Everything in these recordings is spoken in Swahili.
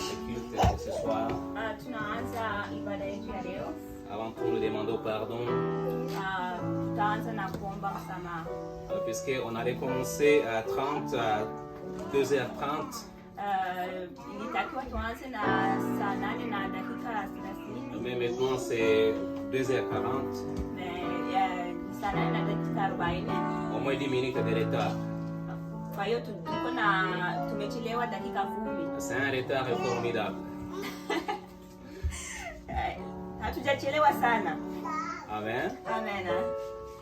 ce culte de ce soir. Tunaanza ibada yetu ya leo. Avant tout, nous demandons pardon. Tutaanza na kuomba msamaha. Puisqu'on allait commencer à 2h30. Ilitakiwa tuanze na saa 8 na dakika 30. Mais maintenant c'est 2h40. Saa 8 na dakika 40. Au moins 10 minutes de retard. Kwa hiyo tumechelewa dakika 10. C'est un retard formidable. Hatujachelewa sana. Amen. Amen.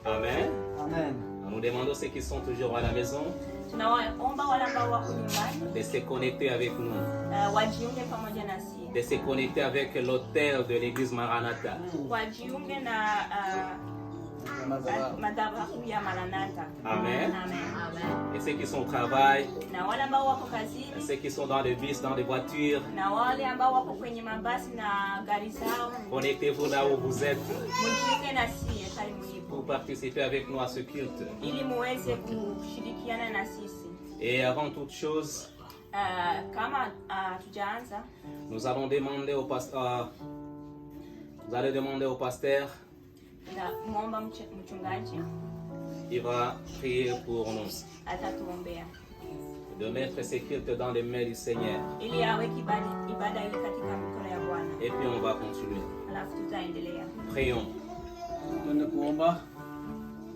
Amen. Amen. Nous demandons ceux qui sont toujours à la maison Tunawaomba wale ambao wako nyumbani de se connecter avec nous, wajiunge pamoja nasi, de se connecter avec l'autel de l'église Maranatha. Wajiunge na madhabahu ya Maranatha. Amen. Amen. Et ceux qui sont au travail, na wale ambao wako kazini, ceux qui sont dans les bus, dans les voitures, na wale ambao wako kwenye mabasi na gari zao, connectez-vous là où vous êtes mujiunge nasi pale mlipo pour participer avec nous à ce culte. ili muweze kushirikiana na sisi. Et avant toute chose, kama tujaanza, nous allons demander au pasteur, na muomba mchungaji, il va prier pour nous, atatuombea de mettre ce culte dans les mains du Seigneur. ili aweke ibada hii katika mikono ya Bwana. Et puis on va continuer. Alafu tutaendelea. Prions. Twende kuomba.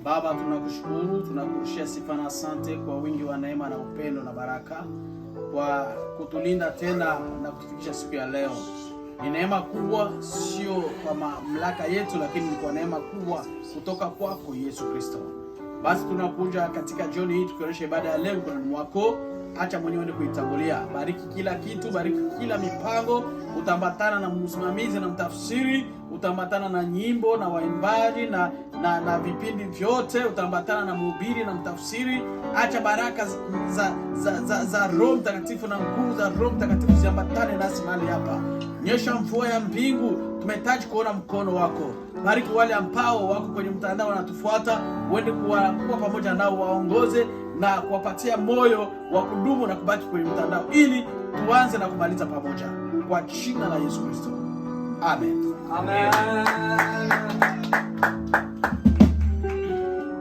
Baba, tunakushukuru, tunakurushia sifa na asante kwa wingi wa neema na upendo na baraka, kwa kutulinda tena na kutufikisha siku ya leo. Ni neema kubwa, sio kwa mamlaka yetu, lakini ni kwa neema kubwa kutoka kwako Yesu Kristo. Basi tunakuja katika jioni hii tukionyesha ibada ya leo kwa mwako. Acha mwenyewe ni kuitangulia. Bariki kila kitu, bariki kila mipango, utambatana na msimamizi na mtafsiri, utambatana na nyimbo na waimbaji na vipindi vyote, utambatana na mhubiri na mtafsiri. Acha baraka za Roho Mtakatifu na nguvu za Roho Mtakatifu ziambatane nasi mahali hapa. Nyesha mvua ya mbingu, tumehitaji kuona mkono wako. Bariki wale ambao wako kwenye mtandao wanatufuata, uende kuwa pamoja nao, waongoze na kuwapatia moyo wa kudumu na kubaki kwenye mtandao ili tuanze na kumaliza pamoja, kwa jina la Yesu Kristo. Amen. Amen.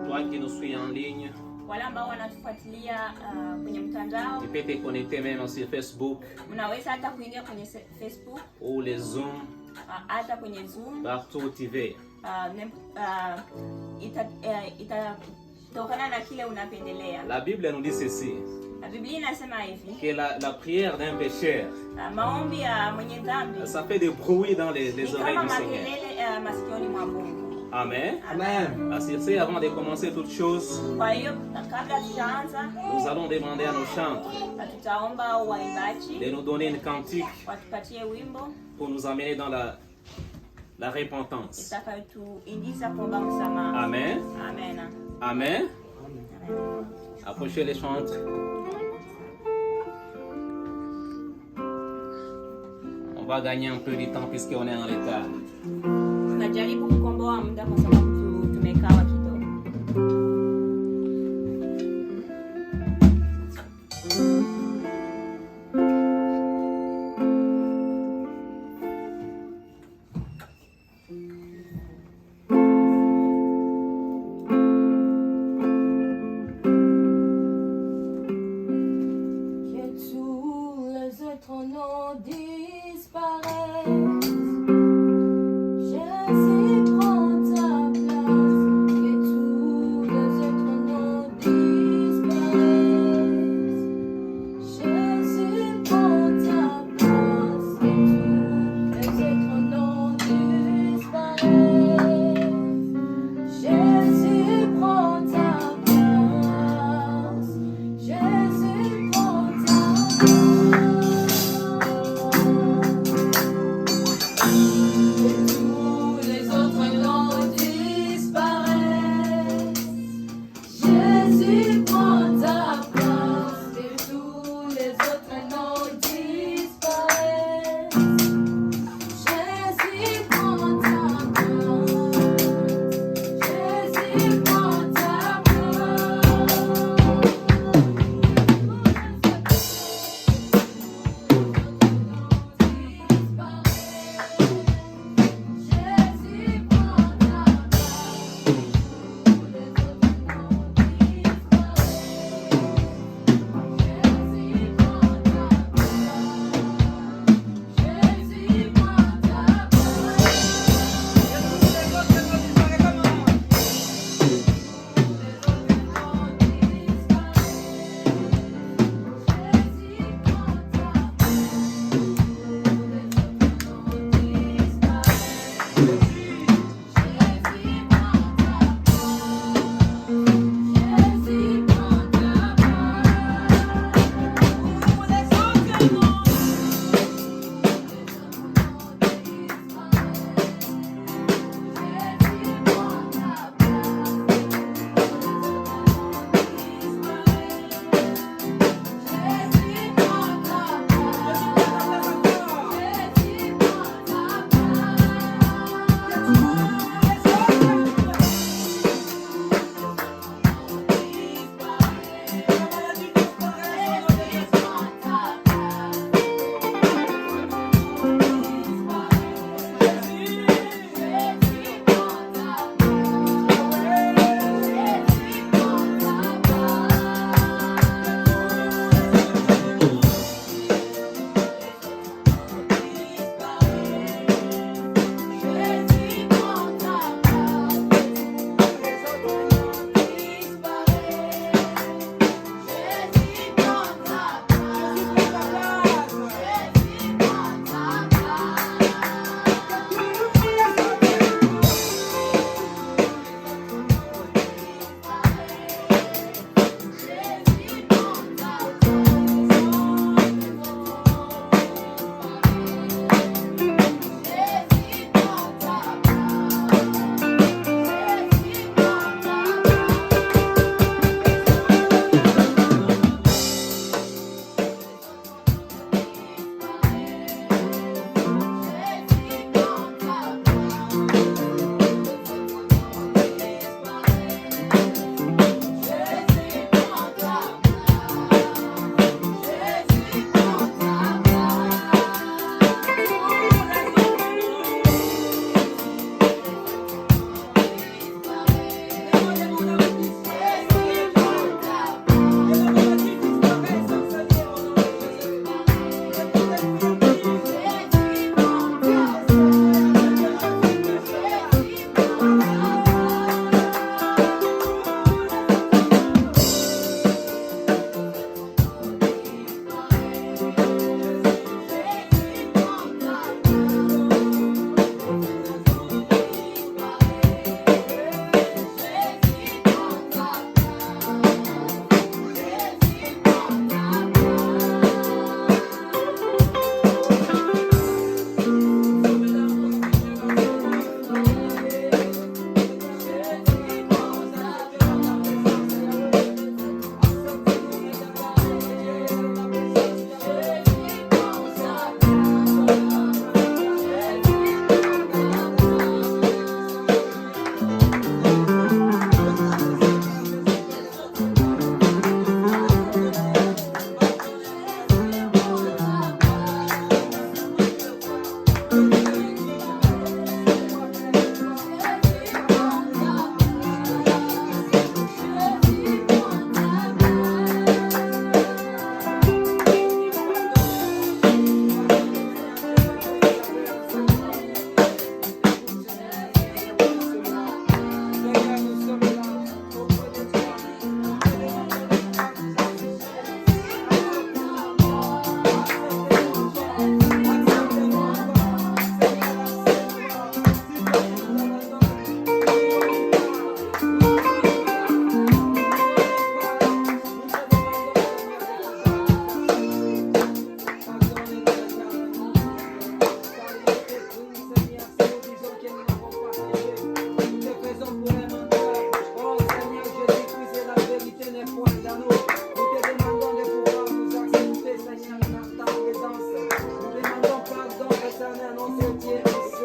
Toi qui nous suis en ligne, wale ambao wanatufuatilia kwenye mtandao, tu peux te connecter même sur Facebook, unaweza hata kuingia kwenye Facebook ou les Zoom, hata kwenye Zoom, partout où tu veux. Tokana na kile unapendelea. La Bible nous dit ceci, La Biblia inasema hivi, que la prière d'un pécheur, maombi ya mwenye dhambi, ça fait des bruits dans les oreilles du Seigneur. Masikioni mwa Mungu. Amen. Amen. Ainsi, avant de commencer toute chose, Kwa hiyo kabla tutaanza, nous allons demander à nos chantres tutaomba waimbaji de nous donner une cantique watupatie wimbo pour nous amener dans la repentance. itakayotuingiza kuomba msamaha. Amen. Amen. Amen. Approchez les chantres. On va gagner un peu du temps puisqu'on est en retard. Tunajaribu kukomboa muda kwa sababu tumekawa kidogo. Prends ta place,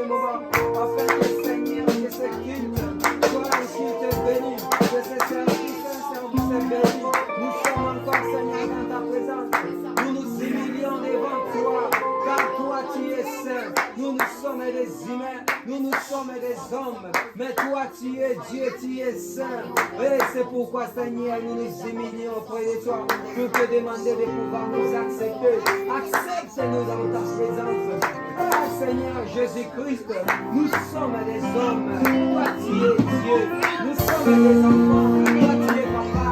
moment, afin que Seigneur, que ce culte soit un culte béni, que ce service, un service béni. Nous sommes encore, Seigneur, dans ta présence. Nous nous humilions devant toi, car toi tu es saint. Nous sommes des humains, nous sommes des hommes, mais toi tu es Dieu, tu es saint. Et c'est pourquoi, Seigneur, nous nous humilions auprès de toi pour te demander de pouvoir nous accepter. Accepte-nous dans ta présence. Ah, Seigneur Jésus-Christ, nous sommes des hommes, toi tu es Dieu. Nous sommes des enfants, toi tu es papa.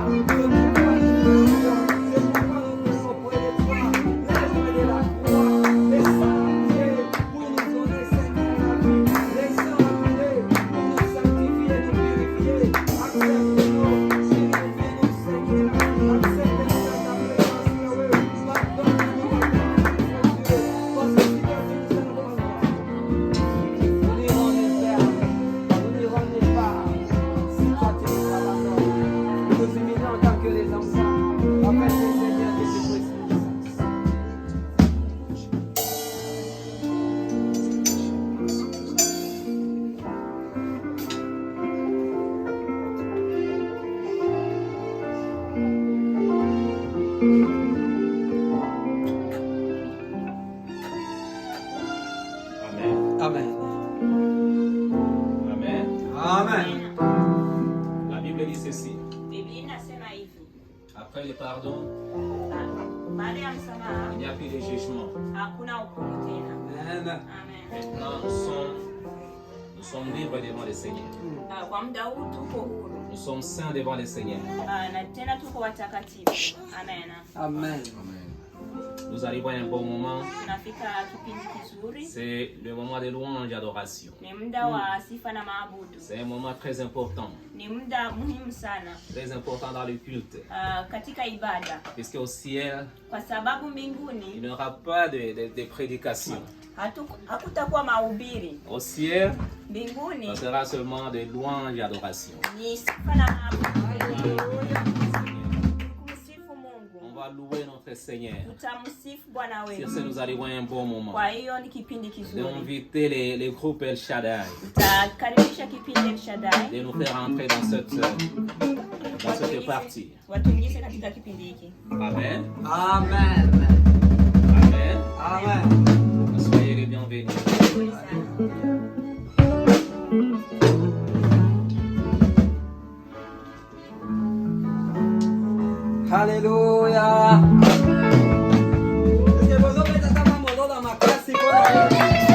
C'est pourquoi nous sommes auprès de toi. L'œuvre de la croix, les saints pour nous donner, Seigneur, la vie. Les saints pour nous sanctifier, nous purifier. Accepte-nous, purifie-nous, Seigneur. Accepte-nous dans ta présence, Yahweh. Pardonne-nous, notre Dieu. Parce que si toi tu nous aimes, nous n'irons nulle part. Nous n'irons nulle part. Si toi tu nous pardonnes, nous nous humilions en tant que les enfants. Afin que le Seigneur te précise. Amen. Amen. Amen. Amen. La Bible dit ceci. Biblia inasema hivi. Après le pardon, Baada ya msamaha il n'y a plus de jugement. hakuna hukumu tena. Amen. Amen. Maintenant, nous sommes libres devant le Seigneur. Kwa muda huu tuko huru. Nous sommes saints devant le Seigneur. Na tena tuko watakatifu. Amen. Amen. Nous arrivons à un bon moment. Tunafika kipindi kizuri. C'est le moment de louange et d'adoration. Ni muda wa sifa na maabudu. C'est un moment très important. Ni muda muhimu sana Très important dans le culte. katika ibada. Puisque au ciel, Kwa sababu il mbinguni n'y aura pas de prédication. hakutakuwa mahubiri. Au ciel, Mbinguni ça sera seulement de louange et adoration. ni sifa na maabudu. Kumsifu Mungu. On va louer notre Seigneur. Tutamsifu Bwana Sur wetu. ce, nous arrivons à un bon moment. Kwa hiyo ni kipindi kizuri. D'inviter les groupes El Shaddai, Tutakaribisha kipindi El Shaddai. de nous faire entrer dans cette partie. Watuingize katika kipindi hiki. Amen. Amen. Amen. Amen. Soyez les bienvenus. Karibuni sana. Alléluia. Est-ce que vous avez déjà dans ma classe?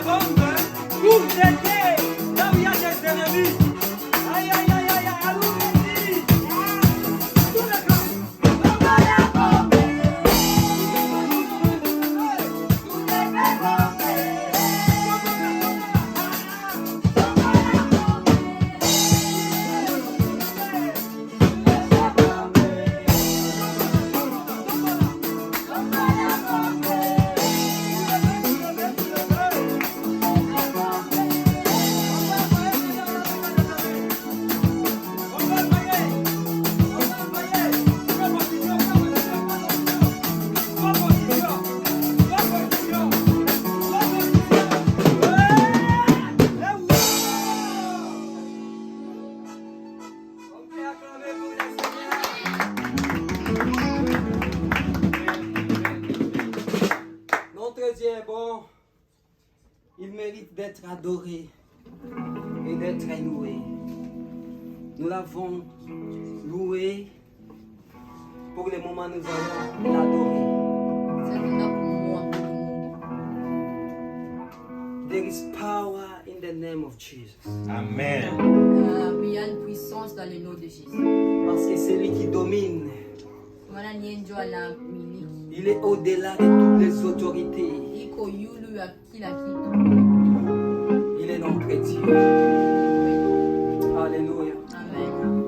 bombe pour t'aider là où il y a des ennemis. Aïe, aïe, aïe, aïe, allons-y. Tout le camp. Notre Dieu est bon, il mérite d'être adoré et d'être loué. Nous l'avons loué, pour le moment nous allons l'adorer. There is power in the name of Jesus. Amen. Il y a une puissance dans le nom de Jésus. Parce que c'est lui qui domine. Maana niye ndio anamiliki. Il est au-delà de toutes les autorités. Iko yulu ya kila kitu. Il est notre Dieu. Alléluia. Amen.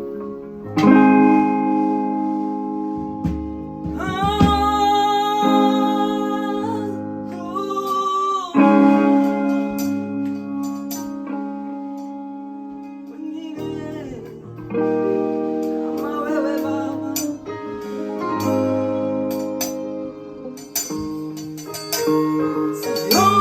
Señor,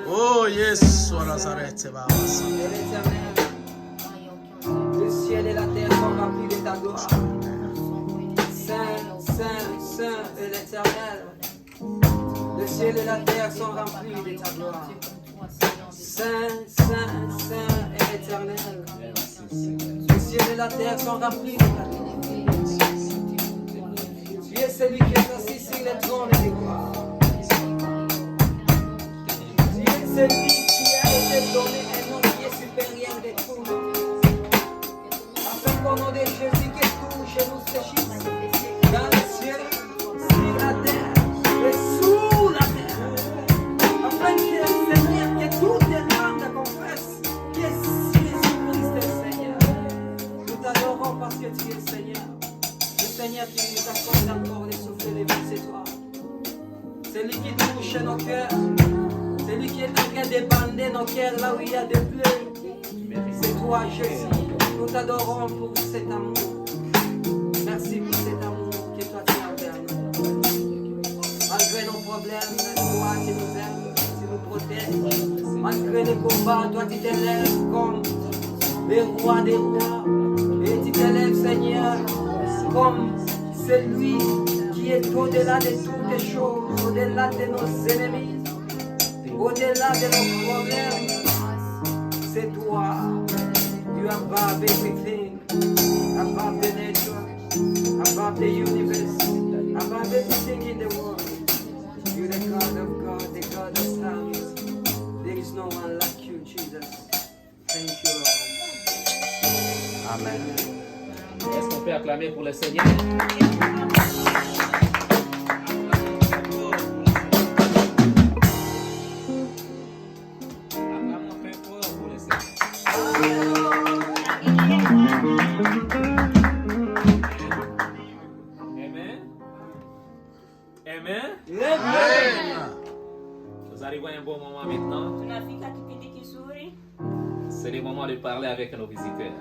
Oh Yesu wa Nazareti Baba. Et l'Éternel, le ciel et la terre sont remplis de ta gloire. Saint, Saint, Saint est l'Éternel. Le ciel et la terre sont remplis de ta gloire. Saint, Saint, Saint est l'Éternel. Le ciel et la terre sont remplis de ta gloire. Tu es celui qui est assis sur les trônes de gloire. Tu es celui qui a été donné un nom qui est supérieur de tout le monde. Afin qu'au nom de Jésus que tout chez nous séchisse. Dans le ciel, sur la terre et sous la terre. Afin que le Seigneur, que toutes les langues confessent que Jésus-Christ est Seigneur. Nous t'adorons parce que tu es Seigneur. Le Seigneur qui nous accorde encore le souffle de vie, c'est toi. C'est lui qui touche nos cœurs. C'est lui qui est en train de bander nos cœurs là où il y a des plaies. C'est toi, Jésus. Nous t'adorons pour cet amour. Merci pour cet amour que toi tu as envers nous. Malgré nos problèmes, toi qui nous aimes, tu nous protèges. Malgré les combats, toi tu t'élèves comme le roi des rois. Et tu t'élèves, Seigneur, comme celui qui est au-delà de toutes les choses, au-delà de nos ennemis, au-delà de nos problèmes. C'est toi. You are above everything, above the nature, above the universe, above everything in the world. You're the God of God, the God of stars. There is no one like you, Jesus. Thank you, Lord. Amen. Est-ce qu'on peut acclamer pour le Seigneur? Acclamons très fort pour le Seigneur. Amen. Amen. Nous arrivons à un bon moment maintenant. Tunafika kipindi kizuri. C'est le moment de parler avec nos visiteurs.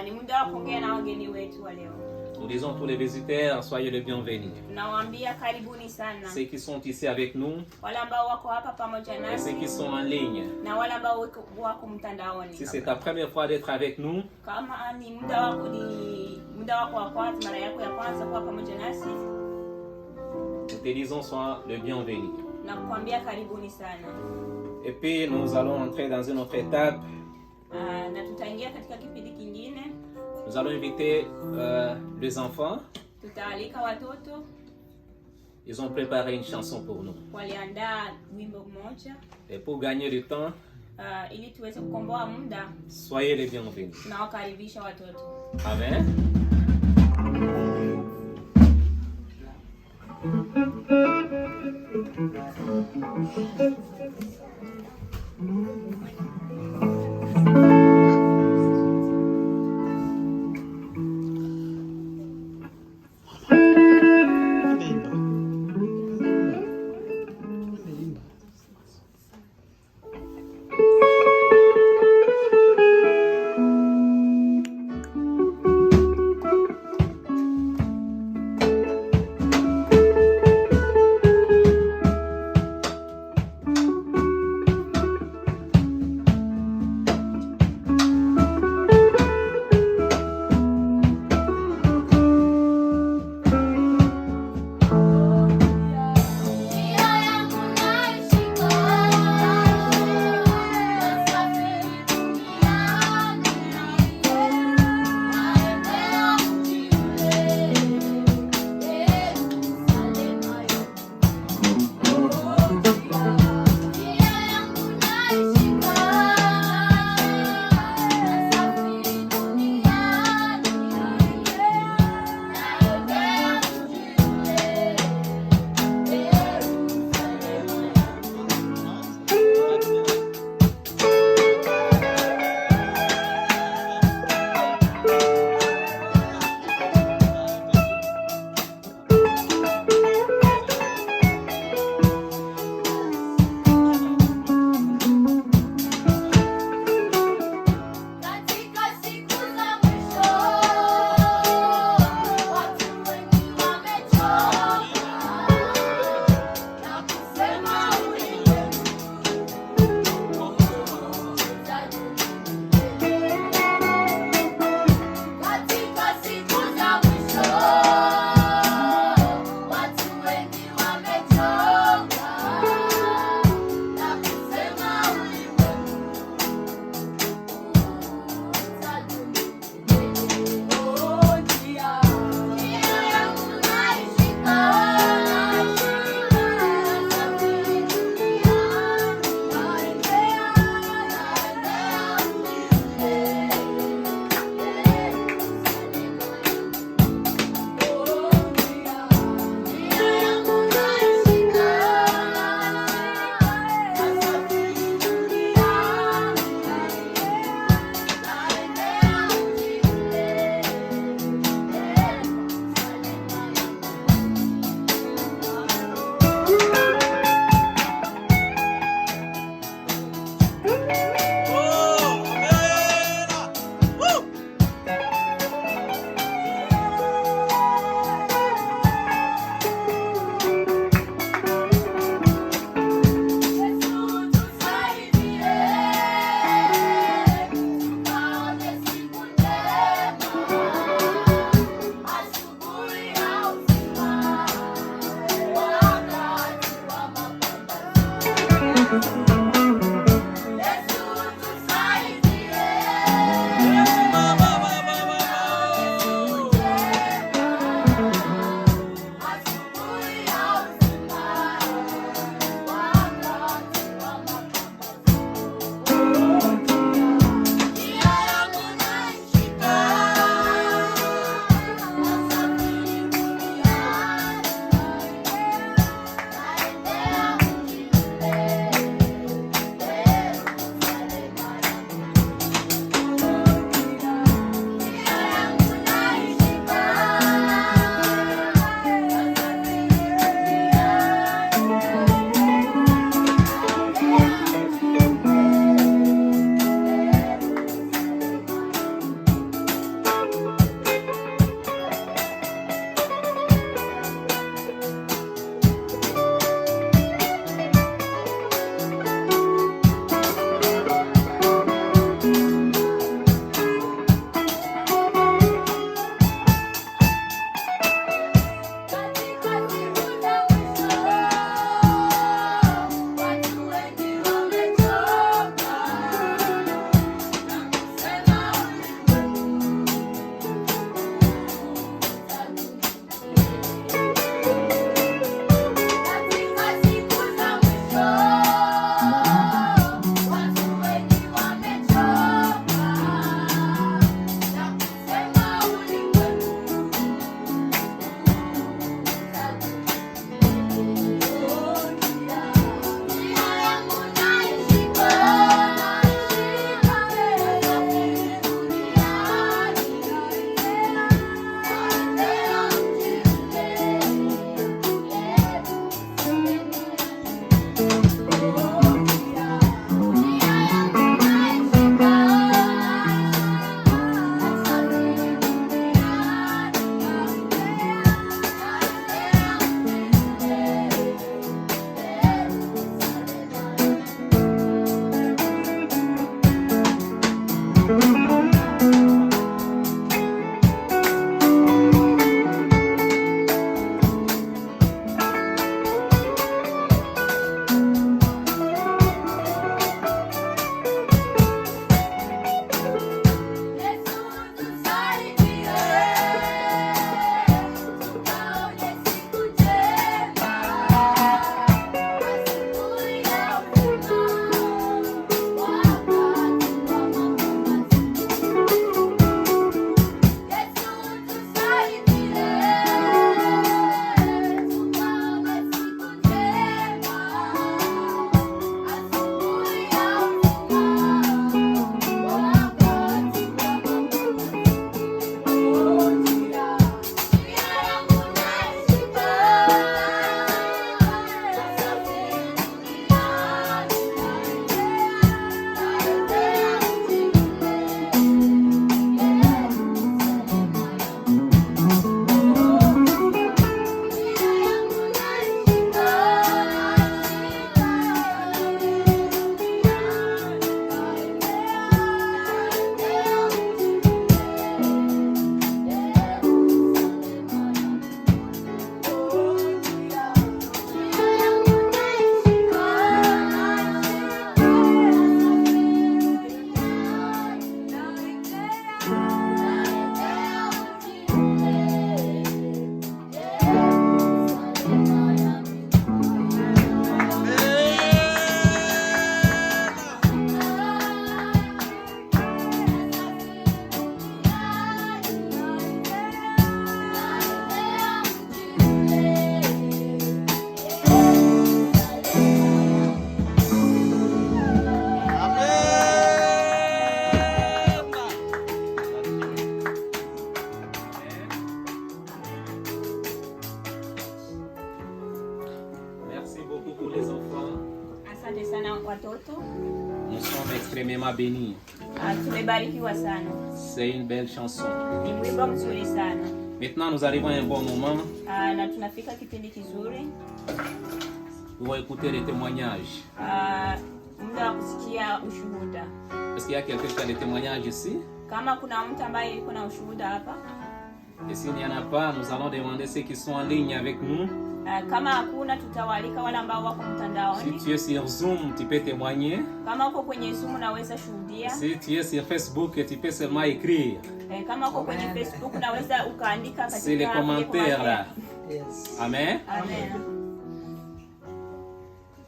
Ni muda wa kuongea na wageni wetu wa leo. Nous disons tous les visiteurs, soyez les bienvenus. Tunawaambia karibuni sana. Ceux qui sont ici avec nous Wale ambao wako hapa pamoja et nasi ceux qui sont en ligne. na wale ambao wako mtandaoni. Si c'est ta première fois d'être avec nous, Kama ni muda wako wa kwanza, mara yako ya kwanza kuwa pamoja nasi, nous te disons sois le bienvenu. na kukwambia karibuni sana. Et puis nous allons entrer dans une autre étape. Na tutaingia katika kipindi kingine. Nous allons inviter les enfants. Tutaalika watoto. Ils ont préparé une chanson pour nous. Waliandaa wimbo mmoja. Et pour gagner du temps, Ili tuweze kukomboa muda, soyez les bienvenus. tunawakaribisha watoto. Amen. watoto. Nous sommes extrêmement bénis. Tumebarikiwa sana. C'est une belle chanson. Ni wimbo mzuri sana. Maintenant, nous arrivons à un bon moment Na tunafika kipindi kizuri pour écouter les témoignages. muda wa kusikia ushuhuda. Est-ce qu'il y a quelqu'un qui a des témoignages ici? Kama kuna mtu ambaye yuko na ushuhuda hapa. Et s'il n'y en a pas, nous allons demander ceux qui sont en ligne avec nous. Kama hakuna tutawalika wale ambao wako mtandaoni. Si tu es sur Zoom, tu peux témoigner. Kama uko kwenye Zoom unaweza shuhudia. Si tu es sur Facebook, tu peux seulement écrire. Kama uko kwenye Facebook unaweza ukaandika katika c'est les commentaires là. Yes. Amen. Amen.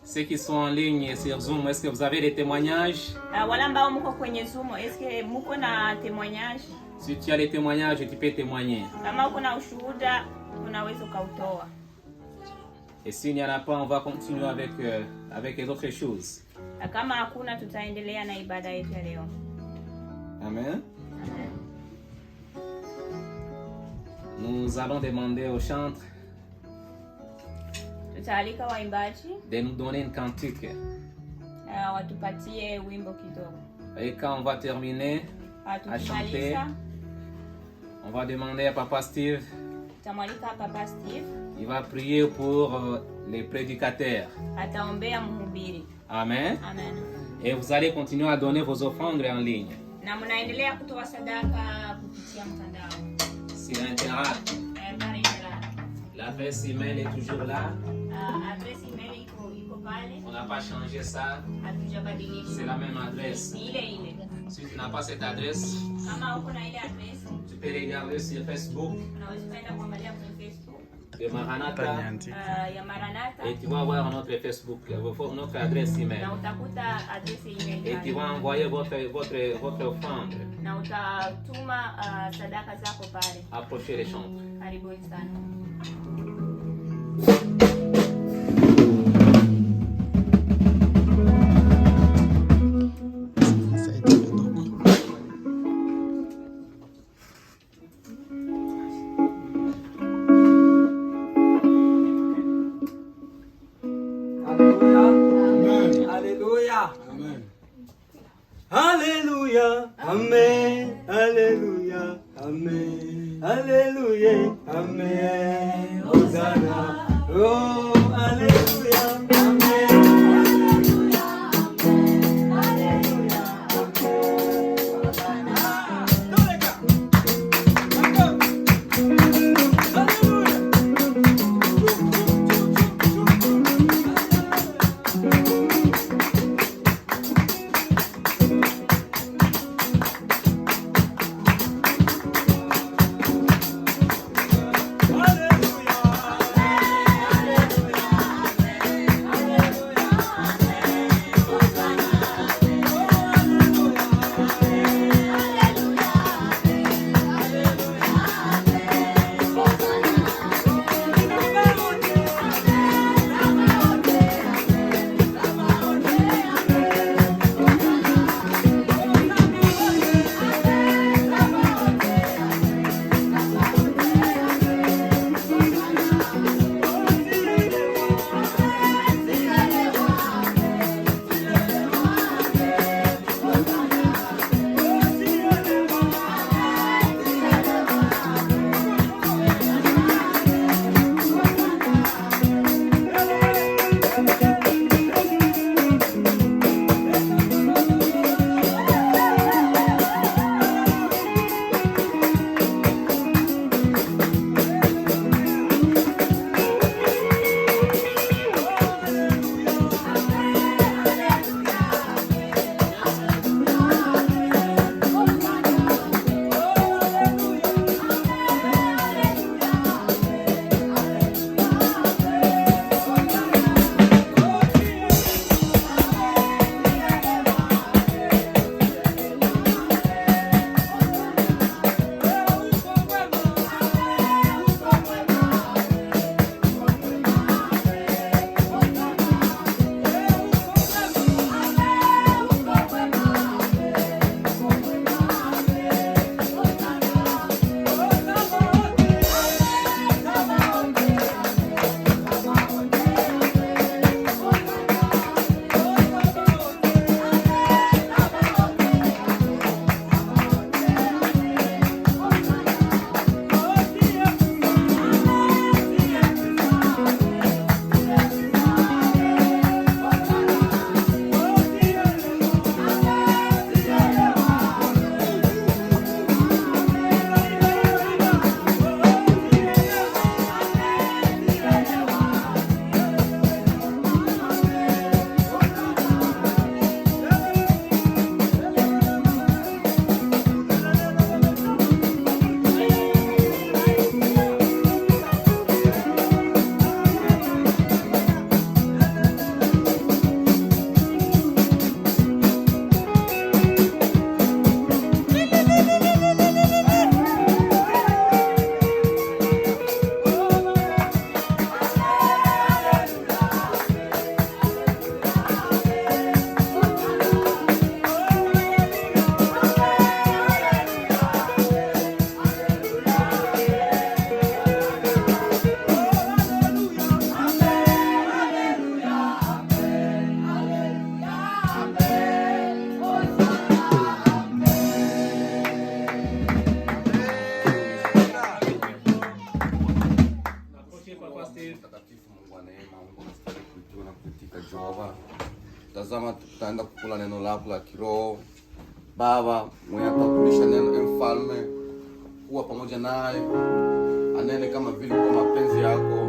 Ceux qui sont en ligne sur Zoom, est-ce que vous avez des témoignages? Wale ambao mko kwenye Zoom, est-ce que mko na témoignage? Si tu as des témoignages, tu peux témoigner. Kama uko na ushuhuda unaweza ukautoa. Et s'il n'y en a pas, on va continuer avec les autres choses. Kama hakuna tutaendelea na ibada yetu ya leo. Amen. Nous allons demander aux chantres Tutaalika waimbaji de nous donner une cantique. Watupatie wimbo kidogo. Et quand on va terminer à chanter, on va demander à Papa Steve. Tutamwalika Papa Steve. Il va prier pour les prédicateurs. Ataombea mhubiri. Amen. Amen. Et vous allez continuer à donner vos offrandes en ligne. Na mnaendelea kutoa sadaka kupitia mtandao. Sur Internet. L'adresse email est toujours là. Adresse email iko pale. On n'a pas changé ça. Hatujabadilisha. C'est la même adresse. Ni ile ile. Si tu n'as pas cette adresse, Kama uko na ile adresse, tu peux regarder sur Facebook unaweza kwenda kuangalia kwenye Facebook de Maranatha. ya Maranatha. Et tu vas voir notre Facebook, notre adresse email. Na utakuta adresse email. Et tu vas envoyer votre offrande. Na utatuma sadaka zako pale. Approchez les chantres. Karibuni sana. Alléluia, Amen, Alléluia, Amen, Alléluia, Amen, Hosanna, oh, Alléluia, Amen, Alléluia, Amen, Alléluia, Amen, Hosanna. Tous les gars, encore, Alléluia. kwa neno lako la kiroho. Baba, mwenye atakulisha neno, mfalme, kuwa pamoja naye, anene kama vile kwa mapenzi yako.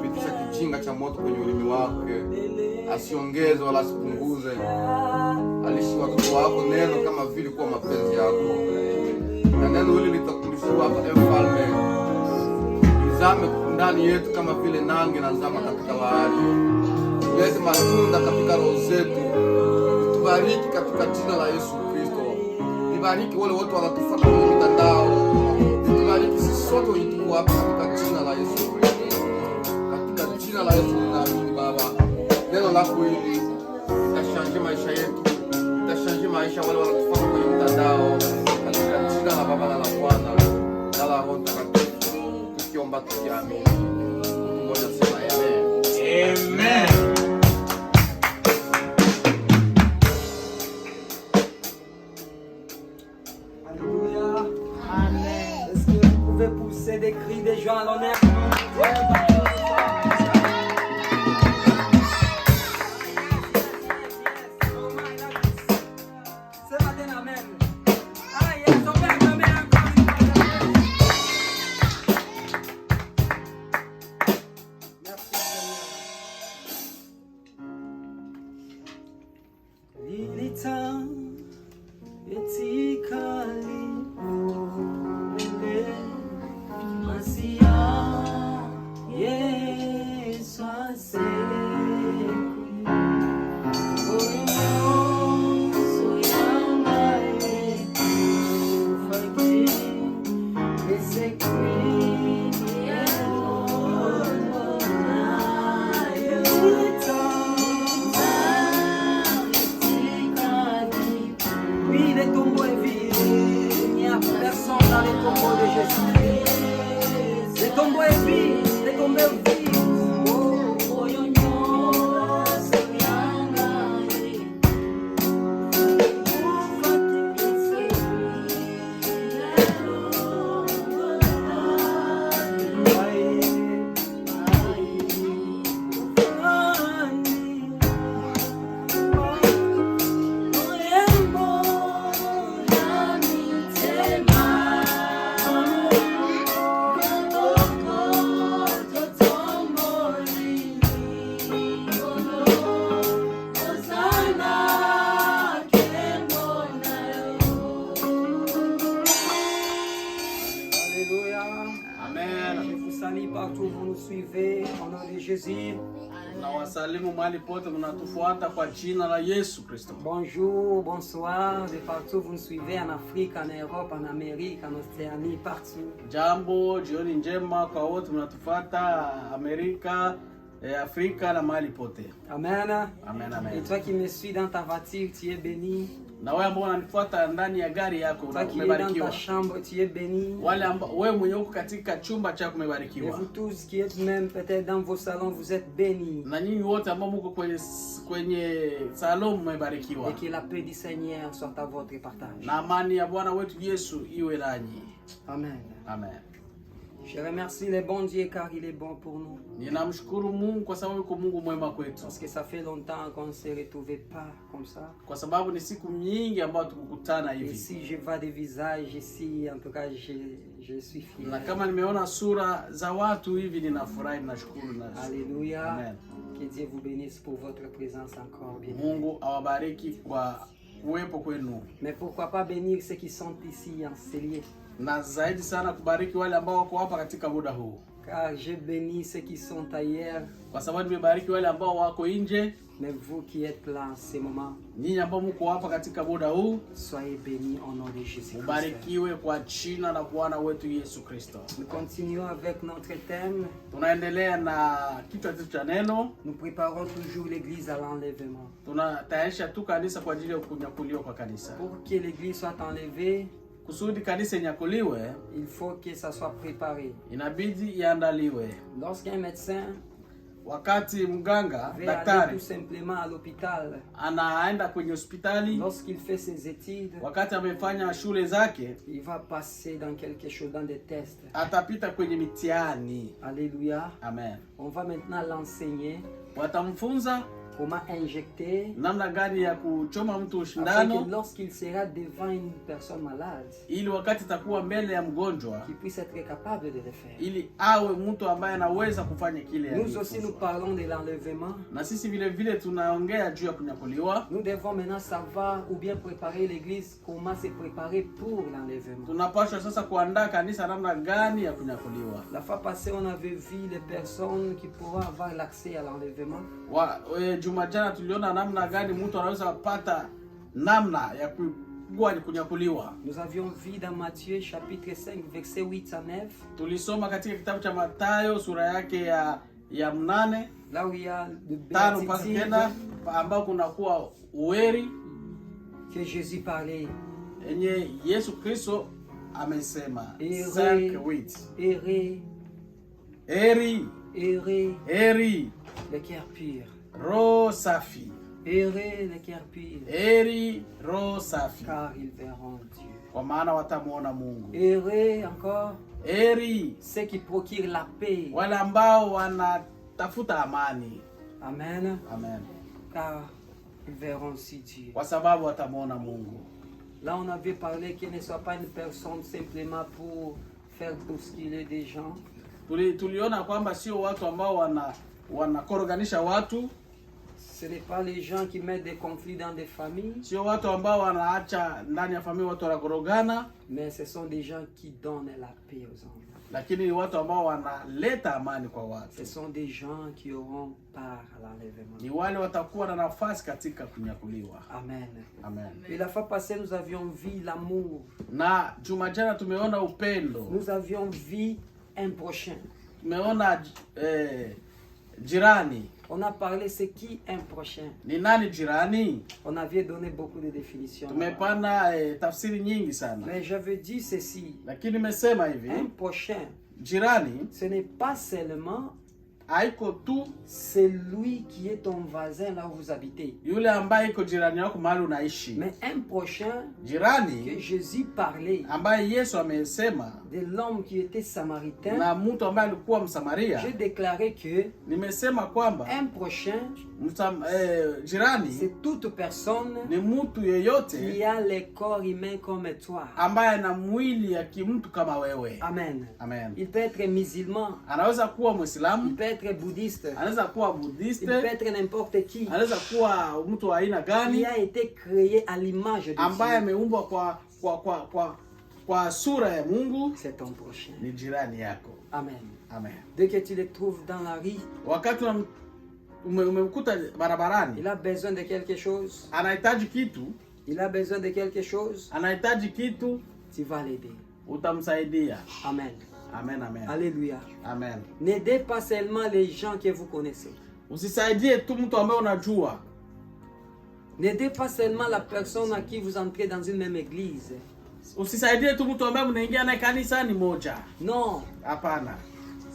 Pitisha kijinga cha moto kwenye ulimi wake, asiongeze wala asipunguze. Alishi watoto wako neno kama vile kwa mapenzi yako. Na neno hili litakulishiwa hapa, mfalme, izame ndani yetu kama vile nange na zama katika bahari. Lete matunda katika roho zetu. Tubariki katika jina la Yesu Kristo. Nibariki wale wote wanatufuata kwenye mitandao. Tubariki sisi sote wetu hapa katika jina la Yesu Kristo. Katika jina la Yesu ninaamini Baba. Neno lako hili litashanje maisha yetu. Litashanje maisha wale wanatufuata kwenye mitandao. Katika jina la Baba na la Bwana na la Roho Mtakatifu. Tukiomba tukiamini. Ngoja sema amen. Amen. Alléluia. Amen. Est-ce que vous pouvez pousser des cris des gens à l'honneur? C'est matin, amen. Ah, il y a son père, amen, encore une fois. Merci Seigneur. Lilita. Etikali Masia Yesu aseku Oyo Soyanga Ufaki Esekwi les tombeaux est vide, il n'y a personne dans les tombeaux de Jésus. Les tombeaux est vide, les tombeaux est vide. Partout vous nous suivez au nom de Jésus. Nawasalimu mahali pote mnatufuata kwa jina la Yesu Kristo. Bonjour, bonsoir, de partout vous nous suivez en Afrique, en Europe, en Amérique, en Océanie, partout. Jambo, jioni njema kwa wote mnatufuata Amerika, Afrika na mahali pote. Amen. Amen, amen. Et toi qui me suis dans ta voiture, tu es béni. Na wewe ambao unanifuata ndani ya gari yako umebarikiwa. Dans ta chambre, tu es béni. Wale ambao wewe mwenye uko katika chumba chako umebarikiwa. Et vous tous qui êtes même peut-être dans vos salons, vous êtes bénis. Na nyinyi wote ambao mko kwenye salon mmebarikiwa. Et que la paix du Seigneur soit à votre partage. Na amani ya Bwana wetu Yesu iwe nanyi. Amen. Amen. Je remercie le bon Dieu car il est bon pour nous. Ninamshukuru Mungu kwa sababu yuko Mungu mwema kwetu. Parce que ça fait longtemps qu'on ne se retrouvait pas comme ça. Kwa sababu ni siku nyingi ambazo tukukutana hivi. Et si je vois des visages ici, en tout cas je suis fier. Na kama nimeona sura za watu hivi ninafurahi, ninashukuru na. Alléluia. Amen. Que Dieu vous bénisse pour votre présence encore bien. Mungu awabariki kwa kuwepo kwenu. Mais pourquoi pas bénir ceux qui sont ici en Célier? Na zaidi sana kubariki wale ambao wako hapa katika muda huu. Car je bénis ceux qui sont ailleurs. Kwa sababu nimebariki wale ambao wako nje. Mais vous qui êtes là en ce moment, nyinyi ambao mko hapa katika muda huu, soyez bénis au nom de Jésus. Ubarikiwe kwa jina la Bwana wetu Yesu Kristo. Nous continuons avec notre thème. Tunaendelea na kichwa chetu cha neno. Nous préparons toujours l'église à l'enlèvement. Tunatayarisha tu kanisa kwa ajili ya kunyakuliwa kwa kanisa. Pour que l'église soit enlevée, kusudi kanisa inyakuliwe, il faut que ça soit préparé. Inabidi iandaliwe. Lorsqu'un médecin wakati mganga daktari tout simplement à l'hôpital, anaenda kwenye hospitali, lorsqu'il fait ses études, wakati amefanya shule zake, il va passer dans quelque chose, dans des tests, atapita kwenye mitihani. Alléluia. Amen. On va maintenant l'enseigner. Watamfunza comment injecter, namna gani ya kuchoma mtu afin shindano, que lorsqu'il sera devant une personne malade, ili wakati itakuwa mbele ya mgonjwa, qu'il puisse être capable de le faire. ili awe mtu ambaye anaweza kufanya kile Nous aussi, nous alichofunzwa. parlons de l'enlèvement. Na sisi vile vile tunaongea juu ya kunyakuliwa. Nous devons maintenant savoir ou bien préparer l'église, comment se préparer pour l'enlèvement. Tunapaswa sasa kuandaa kanisa namna gani ya kunyakuliwa. La fois passée, on avait vu les personnes qui pourront avoir l'accès à l'enlèvement. Juma jana tuliona namna gani mtu anaweza kupata namna ya kunyakuliwa. Nous avions vu dans Matthieu chapitre 5 verset 8 à 9. Tulisoma katika kitabu cha Mathayo sura yake ya 8 là où il y a le tano mpaka béatitude kenda, ambao kunakuwa uweri que Jésus parlait. yenye Yesu Kristo amesema. Errez, Eri le cœur pur. roho safi. Errez, le cœur pur. Eri roho safi, Car ils verront Dieu. kwa maana watamuona Mungu. Errez encore Eri ceux qui procurent la paix. wale ambao wanatafuta amani. Amen. Amen. Car ils verront aussi Dieu. Kwa sababu watamuona Mungu. Là, on avait parlé qu'il ne soit pas une personne simplement pour faire bousculer des gens. Tuliona kwamba sio watu ambao wanakoroganisha watu, Ce n'est pas les gens qui mettent des conflits dans des familles, sio watu ambao wanaacha ndani ya familia watu wanakorogana, mais ce sont des gens qui donnent la paix aux hommes. lakini ni watu ambao wanaleta amani kwa watu. Ce sont des gens qui auront part à l'enlèvement. Ni wale watakuwa na nafasi katika kunyakuliwa. Amen. Amen. Et la fois passée, nous avions vu l'amour. Na juma jana tumeona upendo. Nous avions vu un prochain. Tumeona jirani. On a parlé c'est qui un prochain. Ni nani jirani? On avait donné beaucoup de définitions. Tumepana tafsiri nyingi sana. Mais j'avais dit ceci. Lakini nimesema hivi, Un prochain, jirani ce n'est pas seulement haiko tu celui qui est ton voisin là où vous habitez, yule ambaye iko jirani yako mahali unaishi. mais un prochain que Jirani Jésus parlait ambaye Yesu amesema de l'homme qui était samaritain. na mtu ambaye alikuwa Msamaria. J'ai déclaré que Nimesema kwamba un prochain, jirani c'est toute personne ni mtu qui yeyote a le corps humain comme toi. ambaye ana mwili ya kimtu kama wewe. Amen. Amen. Il peut être musulman, Anaweza kuwa il Muislamu, peut être bouddhiste, anaweza kuwa il Buddhiste, peut être n'importe qui. anaweza kuwa mtu wa aina Il gani a été créé à l'image de ambaye Dieu. ameumbwa kwa sura ya Mungu. C'est ton prochain. Ni jirani yako. Amen. Amen. Dès que tu le trouves dans la rue, Wakati umemkuta barabarani, il a besoin de quelque chose. anahitaji kitu, Il a besoin de quelque chose. anahitaji kitu, Tu vas l'aider. utamsaidia. Amen. Amen, amen. Alléluia. Amen. N'aidez pas seulement les gens que vous connaissez. Usisaidie tu mtu ambaye unajua. N'aidez pas seulement la personne à qui vous entrez dans une même église. Usisaidie tu mtu ambaye mnaingia naye kanisa ni moja. Non. Hapana.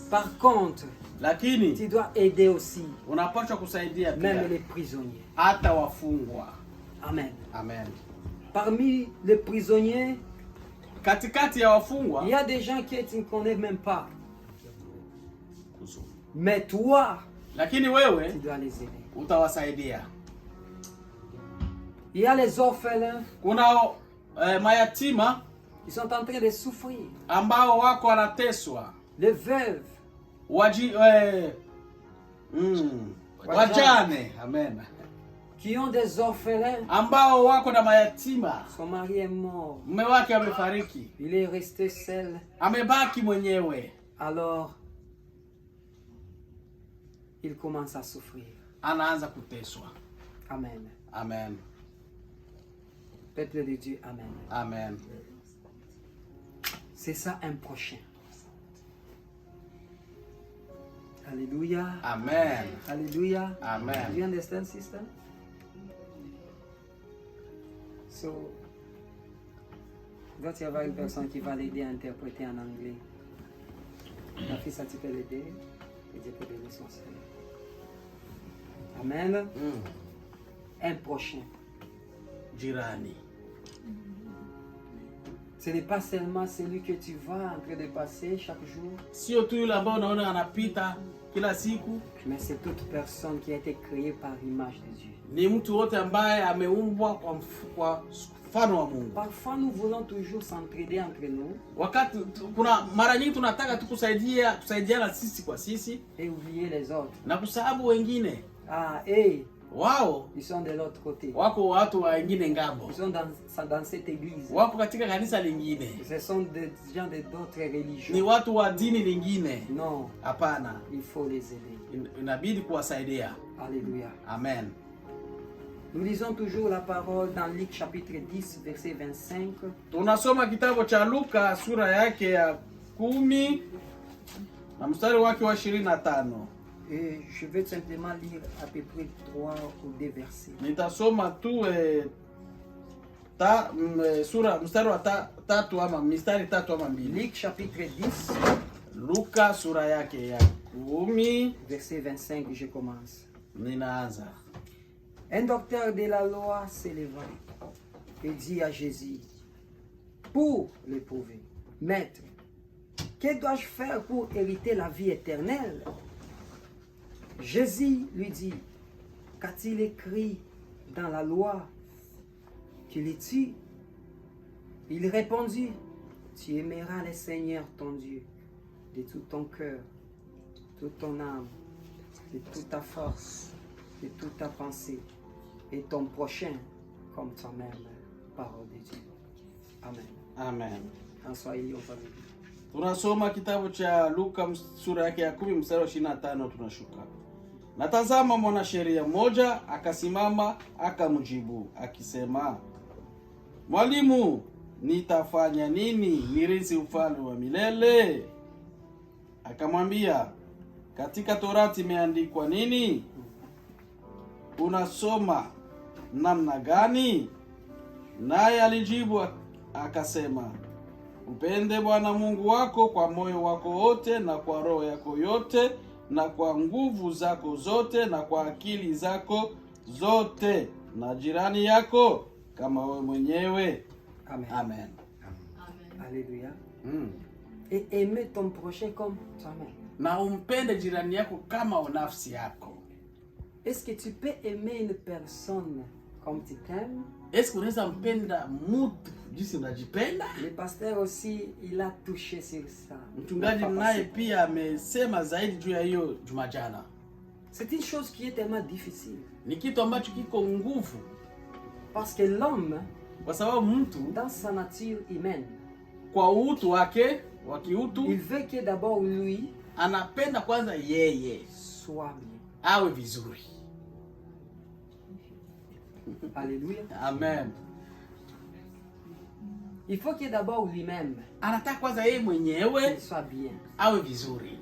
Par contre, Lakini tu dois aider aussi unapaswa kusaidia même pia les prisonniers. hata wafungwa. Amen. Amen. Parmi les prisonniers, Katikati ya wafungwa il y a des gens que tu ne connais même pas. Mais toi, lakini tu wewe dois les aider. utawasaidia. Il y a les orphelins Kuna mayatima qui sont en train de souffrir. ambao wako wanateswa, Les veuves, wajane, amen, qui ont des orphelins. ambao wako na mayatima, Son mari est mort. mume wake amefariki, Il est resté seul. amebaki mwenyewe, Alors, il commence à souffrir. anaanza kuteswa. Amen. Amen. Peuple de Dieu, Amen. Amen. C'est ça un prochain. Alléluia. Amen. Alléluia. Amen. Do you understand, sister? So, il doit y avoir une personne qui va l'aider à interpréter en anglais. Ma fille, ça tu peux l'aider et Dieu peut donner son Seigneur. Amen. Un prochain. Jirani. Ce n'est pas seulement celui que tu vois en train de passer chaque jour. Sio tu yule ambao unaona anapita kila siku, mais c'est toute personne qui a été créée par l'image de Dieu. ni mtu wote ambaye ameumbwa kwa mfano wa Mungu. Parfois nous voulons toujours s'entraider entre nous Wakati kuna mara nyingi tunataka tu kusaidiana sisi kwa sisi et oublier les autres. na kusahau wengine. Ah, Wao ils sont de l'autre côté. wako watu wa wengine ngambo, Ils sont dans cette église. wapo katika kanisa lingine, Ce sont des gens d'autres ni religions. watu wa dini lingine. Non, Hapana, il faut les aider. inabidi kuwasaidia. Alléluia. Amen. Nous lisons toujours la parole dans Luc chapitre 10, verset 25. Tunasoma kitabu cha Luka sura yake ya 10 na mstari wake wa 25. Et je vais simplement lire à peu près 3 ou 2 versets. Nitasoma tu sura mstari wa tatu ama mistari tatu ama mbili. Luc chapitre 10, Luka sura yake ya 10, verset 25, je commence. ninaanza. Un docteur de la loi s'éleva et dit à Jésus, pour l'éprouver, Maître, que dois-je faire pour hériter la vie éternelle? Jésus lui dit, qu'a-t-il écrit dans la loi qu'il est tu? Il répondit, tu aimeras le Seigneur ton Dieu de tout ton cœur, de toute ton âme, de toute ta force, de toute ta pensée, et ton prochain comme toi-même. Parole de Dieu. Amen. Amen. En Swahili, on va lire. Tunasoma kitabu cha Luka sura yake ya 10 mstari wa 25, tunashuka. Natazama mwanasheria mmoja akasimama akamjibu akisema, Mwalimu, nitafanya nini nirithi ufalme wa milele? Akamwambia, katika Torati imeandikwa nini? Unasoma namna gani? Naye alijibu akasema, upende Bwana Mungu wako kwa moyo wako wote na kwa roho yako yote na kwa nguvu zako zote na kwa akili zako zote, na jirani yako kama wewe mwenyewe. Amen. Amen. Alléluia. Et aimer ton prochain comme toi-même. Na umpende jirani yako kama nafsi yako. Est-ce que tu peux aimer une personne comme tu t'aimes? Est-ce que unaweza mpenda mtu jinsi unajipenda? Le pasteur aussi, il a touché sur ça. Mchungaji naye pia amesema zaidi juu ya hiyo Jumajana. C'est une chose qui est tellement difficile. Ni kitu ambacho kiko nguvu, Parce que l'homme, kwa sababu mtu dans sa nature humaine, kwa utu wake wa kiutu il veut que d'abord lui anapenda kwanza yeye soit bien. awe vizuri. Alléluia. Amen. Il faut que d'abord lui-même Anataka kwanza yeye mwenyewe il soit bien. awe vizuri.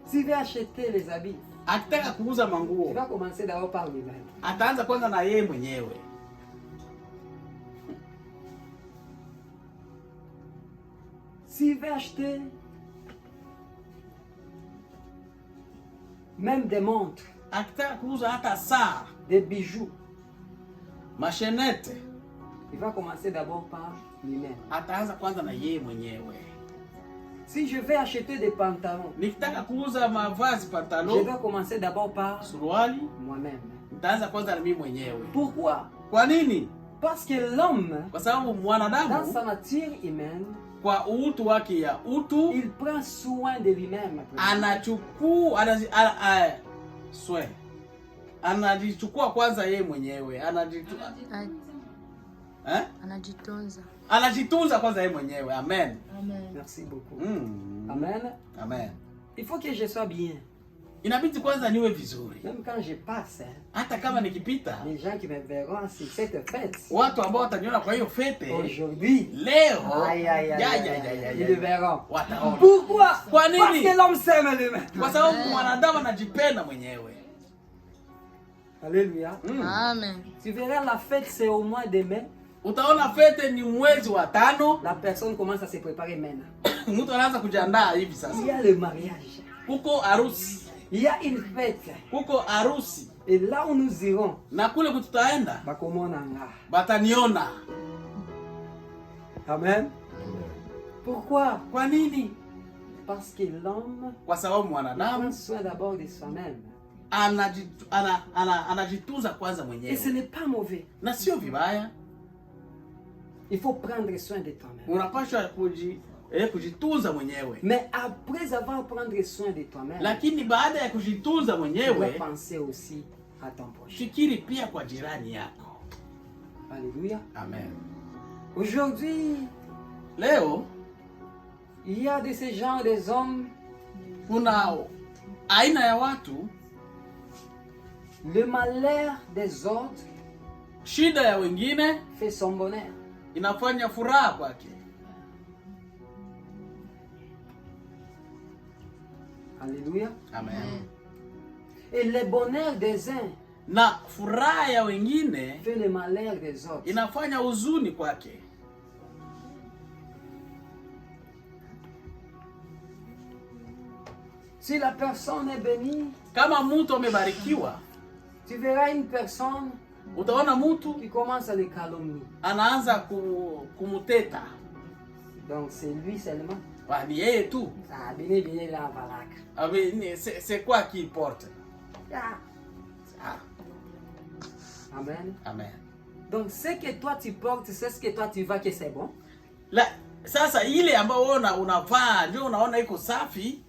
S'il veut acheter les habits, Akitaka kuuza il manguo va commencer d'abord par lui-même. ataanza kwanza na yeye mwenyewe. S'il veut acheter même des montres, Akitaka kuuza hata saa, des bijoux, mashenete, il va commencer d'abord par lui-même. ataanza kwanza na yeye mwenyewe. Si je vais acheter des pantalons, Nikitaka kuuza mavazi, je pantalo, dois commencer d'abord par suruali, moi-même. nitaanza kwanza na mimi mwenyewe. Pourquoi? Kwa nini? Parce que l'homme, Kwa sababu dans mwanadamu sa nature humaine, kwa utu wake ya utu il prend soin de lui-même. anachukua anajichukua kwanza yeye mwenyewe, anajitunza kwanza yeye mwenyewe. Amen. Merci beaucoup. Amen. Amen. Amen. Il faut que je sois bien. Inabidi kwanza niwe vizuri. Même quand je passe, Hata kama nikipita, les gens qui me verront sur cette fête, watu ambao wataniona kwa hiyo fete aujourd'hui, leo, aïe, aïe, aïe, aïe, ils le verront. wataona. Pourquoi? Kwa nini? Parce que l'homme s'aime lui-même. Kwa sababu mwanadamu anajipenda mwenyewe. Alléluia. Amen. Tu verras la fête, c'est au mois de mai. Utaona fete ni mwezi wa 5, La personne commence à se préparer maintenant. mtu anaanza kujiandaa hivi Il sasa. y a le mariage. Kuko harusi, Il y a une fête. kuko harusi, Et là où nous irons, na kule kututaenda bakomonanga. bataniona. Amen. Pourquoi? Kwa nini? Parce que l'homme kwa sababu prend mwanadamu soin d'abord de soi-même. anajitunza kwanza Et ce mwenyewe, n'est pas mauvais. na sio vibaya. Il faut prendre soin de toi-même. Unapaswa kujitunza mwenyewe, Mais après avoir prendre soin de toi-même, lakini baada ya kujitunza tu dois mwenyewe, penser aussi à ton prochain. fikiri pia kwa jirani yako. Alléluia. Amen. Aujourd'hui, Leo il y a de ces gens, des hommes, kuna aina ya watu, le malheur des autres shida ya wengine fait son bonheur. inafanya furaha kwake. Alléluia. Amen. Et le bonheur des uns Na furaha ya wengine fait le malheur des autres. inafanya huzuni kwake. Si la personne est bénie, Kama mtu amebarikiwa, tu verras une personne utaona mtu qui commence à le calomnier. anaanza kumuteta. Donc c'est lui seulement. Ni yeye tu. Ah, bien, bien, là, voilà. C'est quoi qui porte? Ah. Ah, Amen. amen. Donc ce que toi tu portes, c'est ce que toi tu vois que c'est bon. Sasa ile ambayo unavaa ndio unaona iko safi,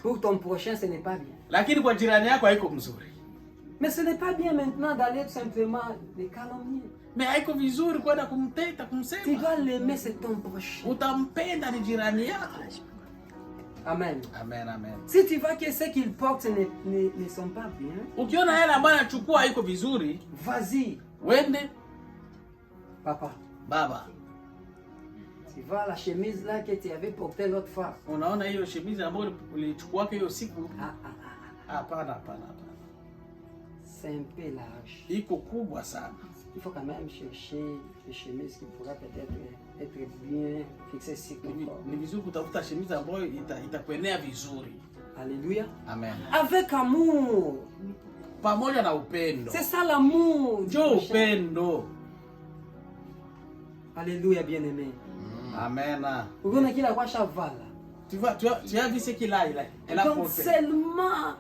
Pour ton prochain, ce n'est pas bien. lakini kwa jirani yako haiko mzuri. Mais ce n'est pas bien maintenant d'aller tout simplement le calomnier. Mais haiko vizuri kwenda kumteta, Tu kumsema. dois l'aimer, c'est ton prochain. Utampenda, ni jirani yako. Amen. Amen, amen. Si tu vois que ce qu'ils portent ne sont pas bien, Ukiona yale ambayo anachukua haiko vizuri, vas-y, wende papa. baba. Tu vois la chemise là que tu avais portée l'autre fois. Unaona hiyo shemizi ambayo ulichukua hiyo siku? Ah. Hapana. C'est un peu large. Iko kubwa sana. Il faut quand même chercher des chemises qui pourraient peut-être être bien fixées sur ton corps. Ni vizuri kutafuta shemizi ambayo itakuenea vizuri. Alléluia. Amen. Avec amour. Pamoja na upendo. C'est ça l'amour. Njoo upendo. Alléluia, bien-aimé. Amen. Unaona kila kwa shavala. Tu as vu ce qu'il a, elle a Donc porté. seulement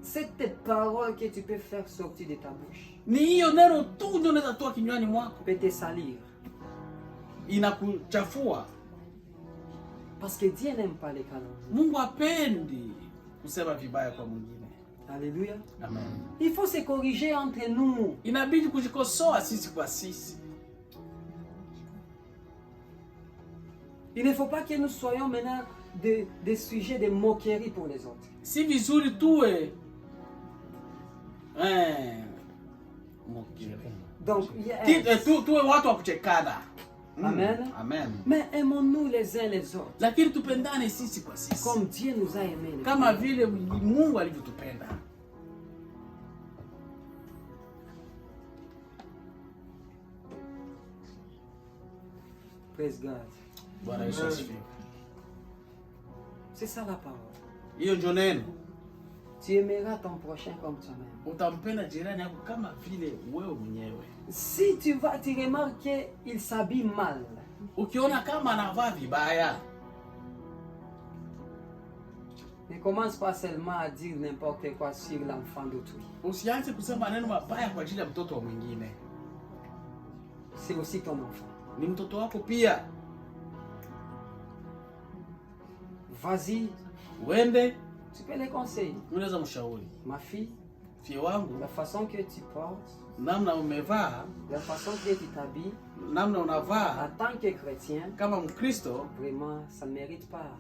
cette parole que tu peux faire sortir de ta bouche Ni hiyo neno tu ndio unaweza toa kinywani mwako. peut te salir. Inakuchafua. Parce que Dieu n'aime pas les calomnies. Mungu hapendi kusema vibaya kwa mwingine. Alléluia. Amen. Il faut se corriger entre nous. Inabidi kujikosoa sisi kwa sisi. Il ne faut pas que nous soyons maintenant des sujets de moquerie pour les autres. Si vizuri tuwe Donc, il y a tuwe watu wa kuchekana. Amen. Amen. Mais aimons-nous les uns les autres. Lakini tupendane sisi kwa sisi. Comme Dieu nous a aimés. Kama vile Mungu alivyotupenda. Praise God. Bwana Yesu asifiwe. C'est ça la parole. Hiyo ndio neno. Tu aimeras ton prochain comme toi-même. Utampenda jirani yako kama vile wewe mwenyewe. Si tu remarques qu'il s'habille mal, Ukiona kama anavaa vibaya, ne commence pas seulement à dire n'importe quoi sur l'enfant d'autrui. usianze kusema maneno mabaya kwa ajili ya mtoto wa mwingine. C'est aussi ton enfant. Ni mtoto wako pia. Vas-y, Wende, tu peux les conseiller. unaweza mshauri. Ma fille, Fie wangu, la façon que tu portes, namna umevaa, la façon que tu t'habilles, namna unavaa en tant que chrétien, kama Mkristo vraiment, ça ne mérite pas.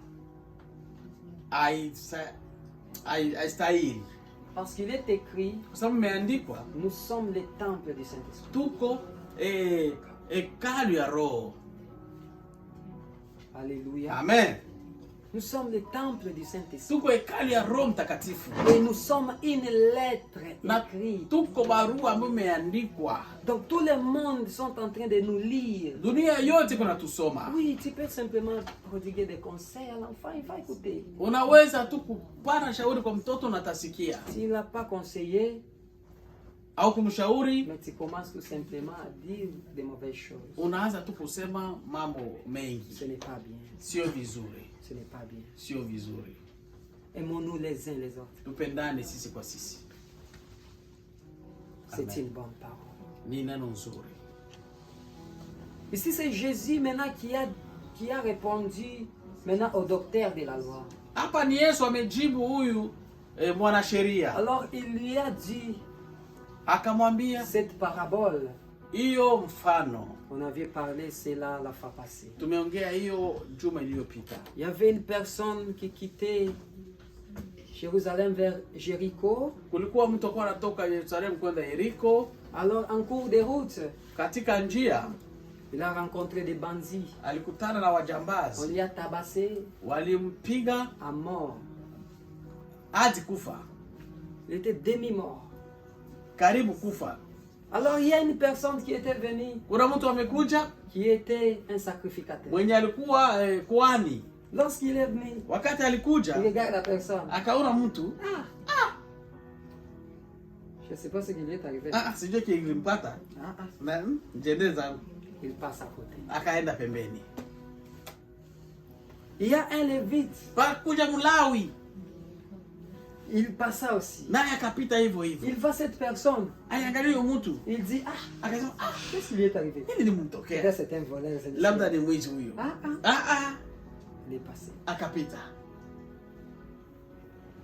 haistahili. Parce qu'il est écrit, Kwa sababu imeandikwa nous sommes les temples du Saint-Esprit. tuko hekalu ya Roho. Alléluia. Amen. Nous sommes les temples du Saint-Esprit. Tuko hekalu ya Roho Mtakatifu. Et nous sommes une lettre Na écrite. tuko barua ambayo imeandikwa. Donc tout le monde sont en train de nous lire. Dunia yote kuna tusoma. Oui, tu peux simplement prodiguer des conseils à l'enfant, il va écouter. Unaweza tu kupana shauri kwa mtoto na atasikia. S'il n'a pas conseillé, au kumshauri, mais tu commences tout simplement à dire de mauvaises choses. unaanza tu kusema mambo mengi. Ce n'est pas bien. Sio vizuri. Ce n'est pas bien. Sio vizuri. Aimons-nous les uns les autres. Tupendane sisi kwa sisi. C'est une bonne parole. Ni neno nzuri. Ici, c'est Jésus maintenant qui a répondu maintenant au docteur de la loi. Hapa ni Yesu amejibu huyu mwanasheria. Alors, il lui a dit Akamwambia cette parabole. hiyo mfano. On avait parlé cela la fois passée. Tumeongea hiyo juma iliyopita. Il y avait une personne qui quittait Jérusalem vers Jéricho. Kulikuwa mtu alikuwa anatoka Yerusalemu kwenda Yeriko. Alors, en cours de route, Katika njia il a rencontré des bandits. alikutana na On wajambazi, lui a tabassé walimpiga à mort. hadi kufa, Il était demi-mort. karibu kufa. Alors, il y a une personne qui était venue, Kuna mtu amekuja qui était un sacrificateur. mwenye alikuwa kuhani. Lorsqu'il est venu, Wakati il alikuja regarde la personne. akaona mtu Je ne sais pas ce qui lui est arrivé. sijui kilimpata na njende zangu, Il passe à côté. akaenda pembeni. Il y a un lévite. Pakuja Mlawi Il passa aussi. naye akapita hivyo hivyo, Il voit cette personne. aliangalia huyo mtu Il dit, akasema, qu'est-ce qui lui est arrivé? nini limtokea? Là, c'est un voleur. c'est une Labda chose. ni mwizi huyo. Il est passé. Akapita.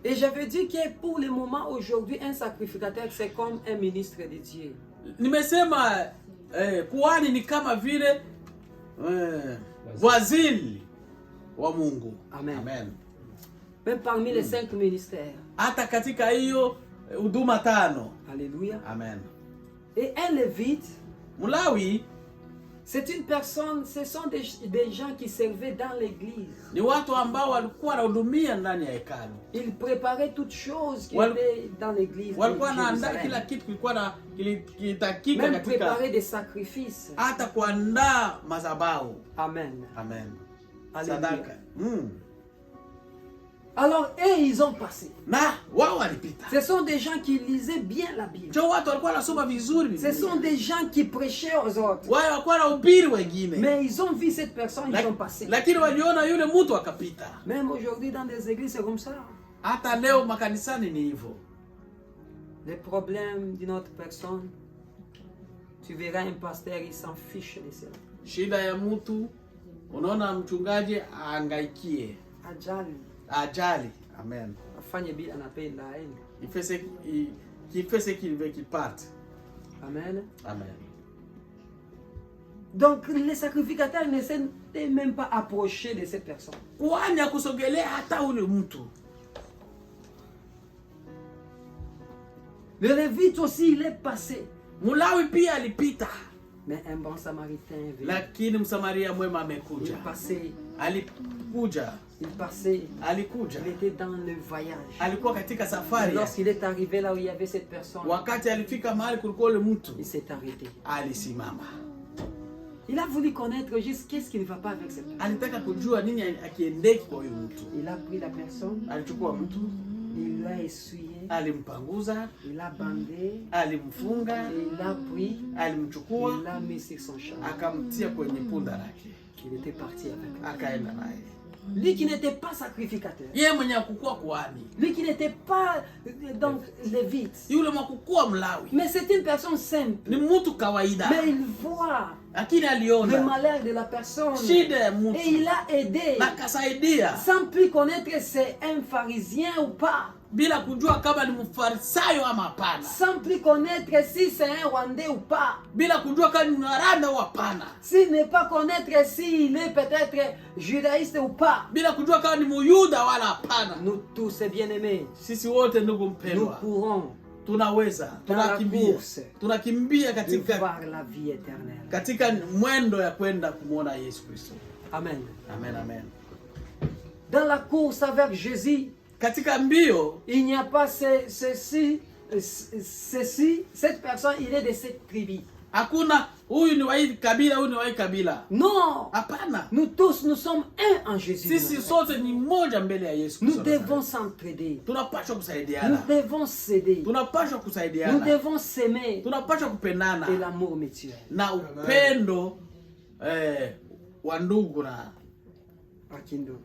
Et j'avais dit que pour le moment, aujourd'hui, un sacrificateur, c'est comme un ministre de Dieu. Nimesema kuhani ni kama vile waziri wa Mungu. Amen. Amen. Même parmi les 5 ministères. Hata katika hiyo huduma 5. Alléluia. Amen. Et un lévite, Mlawi c'est une personne, ce sont des gens qui servaient dans l'église. ni watu ambao walikuwa wanahudumia ndani ya hekalu. Ils préparaient toutes choses qui étaient dans l'église. de Walikuwa wanaandaa Jérusalem. kila kitu kilikuwa kitakika Même katika, préparer des sacrifices. hata kuandaa madhabahu. Amen. Amen. Alléluia. Sadaka. Alors, et ils ont passé. Na wao walipita. Ce sont des gens qui lisaient bien la Bible. Jo watu walikuwa wanasoma vizuri Biblia. Ce sont des gens qui prêchaient aux autres. Wao walikuwa wanahubiri wengine. Mais ils ont vu cette personne, ils ont passé. Lakini waliona yule mtu akapita. Même aujourd'hui dans des églises, c'est comme ça. Hata leo makanisani ni hivyo. Les problèmes d'une autre personne, tu verras un pasteur, il s'en fiche de cela. Shida ya mtu, unaona mchungaji ahangaikie. Ajali. Amen. Afanye bila anapenda aende. Il fait ce qu'il veut qu'il parte. Amen. Amen. Donc les sacrificateurs ne s'étaient même pas approchés de cette personne. Kwani akusogelea hata ule mtu. Le Lévite aussi, il est passé. Mlawi pia alipita. Mais un bon samaritain est venu. Lakini msamaria mwema Il amekuja. passait. Alikuja. Il passait. Alikuja. Il était dans le voyage. Alikuwa katika Et safari. lorsqu'il est arrivé là où il y avait cette personne, Wakati alifika mahali kulikuwa ule mtu, il s'est arrêté. alisimama. Il a voulu connaître juste qu'est-ce qui ne va pas avec cette personne. Alitaka kujua nini akiendeki kwa huyu mtu. Il a pris la personne, Alichukua mtu, il l'a essuyé, alimpanguza, il l'a bandé, alimfunga, et il l'a pris, alimchukua, il l'a mis sur son chemin. akamtia kwenye punda lake, Il était parti avec lui. akaenda naye. Lui qui n'était pas sacrificateur, Yeye mwenye akukuwa kuhani, lui qui n'était pas donc lévite, yule mwakukuwa Mlawi, mais c'est une personne simple. ni mtu kawaida, Mais il voit lakini le aliona malheur de la personne shida ya et mtu il a aidé na kasaidia sans plus connaître c'est un pharisien ou pas, bila kujua kama ni mfarisayo ama hapana, sans plus connaître si c'est un Rwandais ou pas, bila kujua kama ni Mwaranda au hapana, s'il n'est pas connaître s'il est peut-être judaïste ou pas. bila kujua kama ni Muyuda wala hapana. Nous tous bien-aimés, Sisi wote ndugu nous mpendwa, courons tunaweza dans la tunakimbia course tunakimbia de katika voir la vie éternelle. katika mwendo ya kwenda kumwona Yesu Kristo. Amen. Amen, amen. Dans la course avec Jésus, Katika mbio il n'y a pas ceci, cette personne, il est de cette tribu. Hakuna huyu ni wa hii kabila, huyu ni wa hii kabila. Non. Hapana. Nous tous, nous sommes un en Jésus. Sisi sote ni mmoja mbele ya Yesu. Nous devons s'entraider. Tunapaswa Nous kusaidiana. devons s'aider. Tunapaswa Nous kusaidiana. devons s'aimer. Tunapaswa kupendana. Et l'amour mutuel. Na upendo wa ndugu na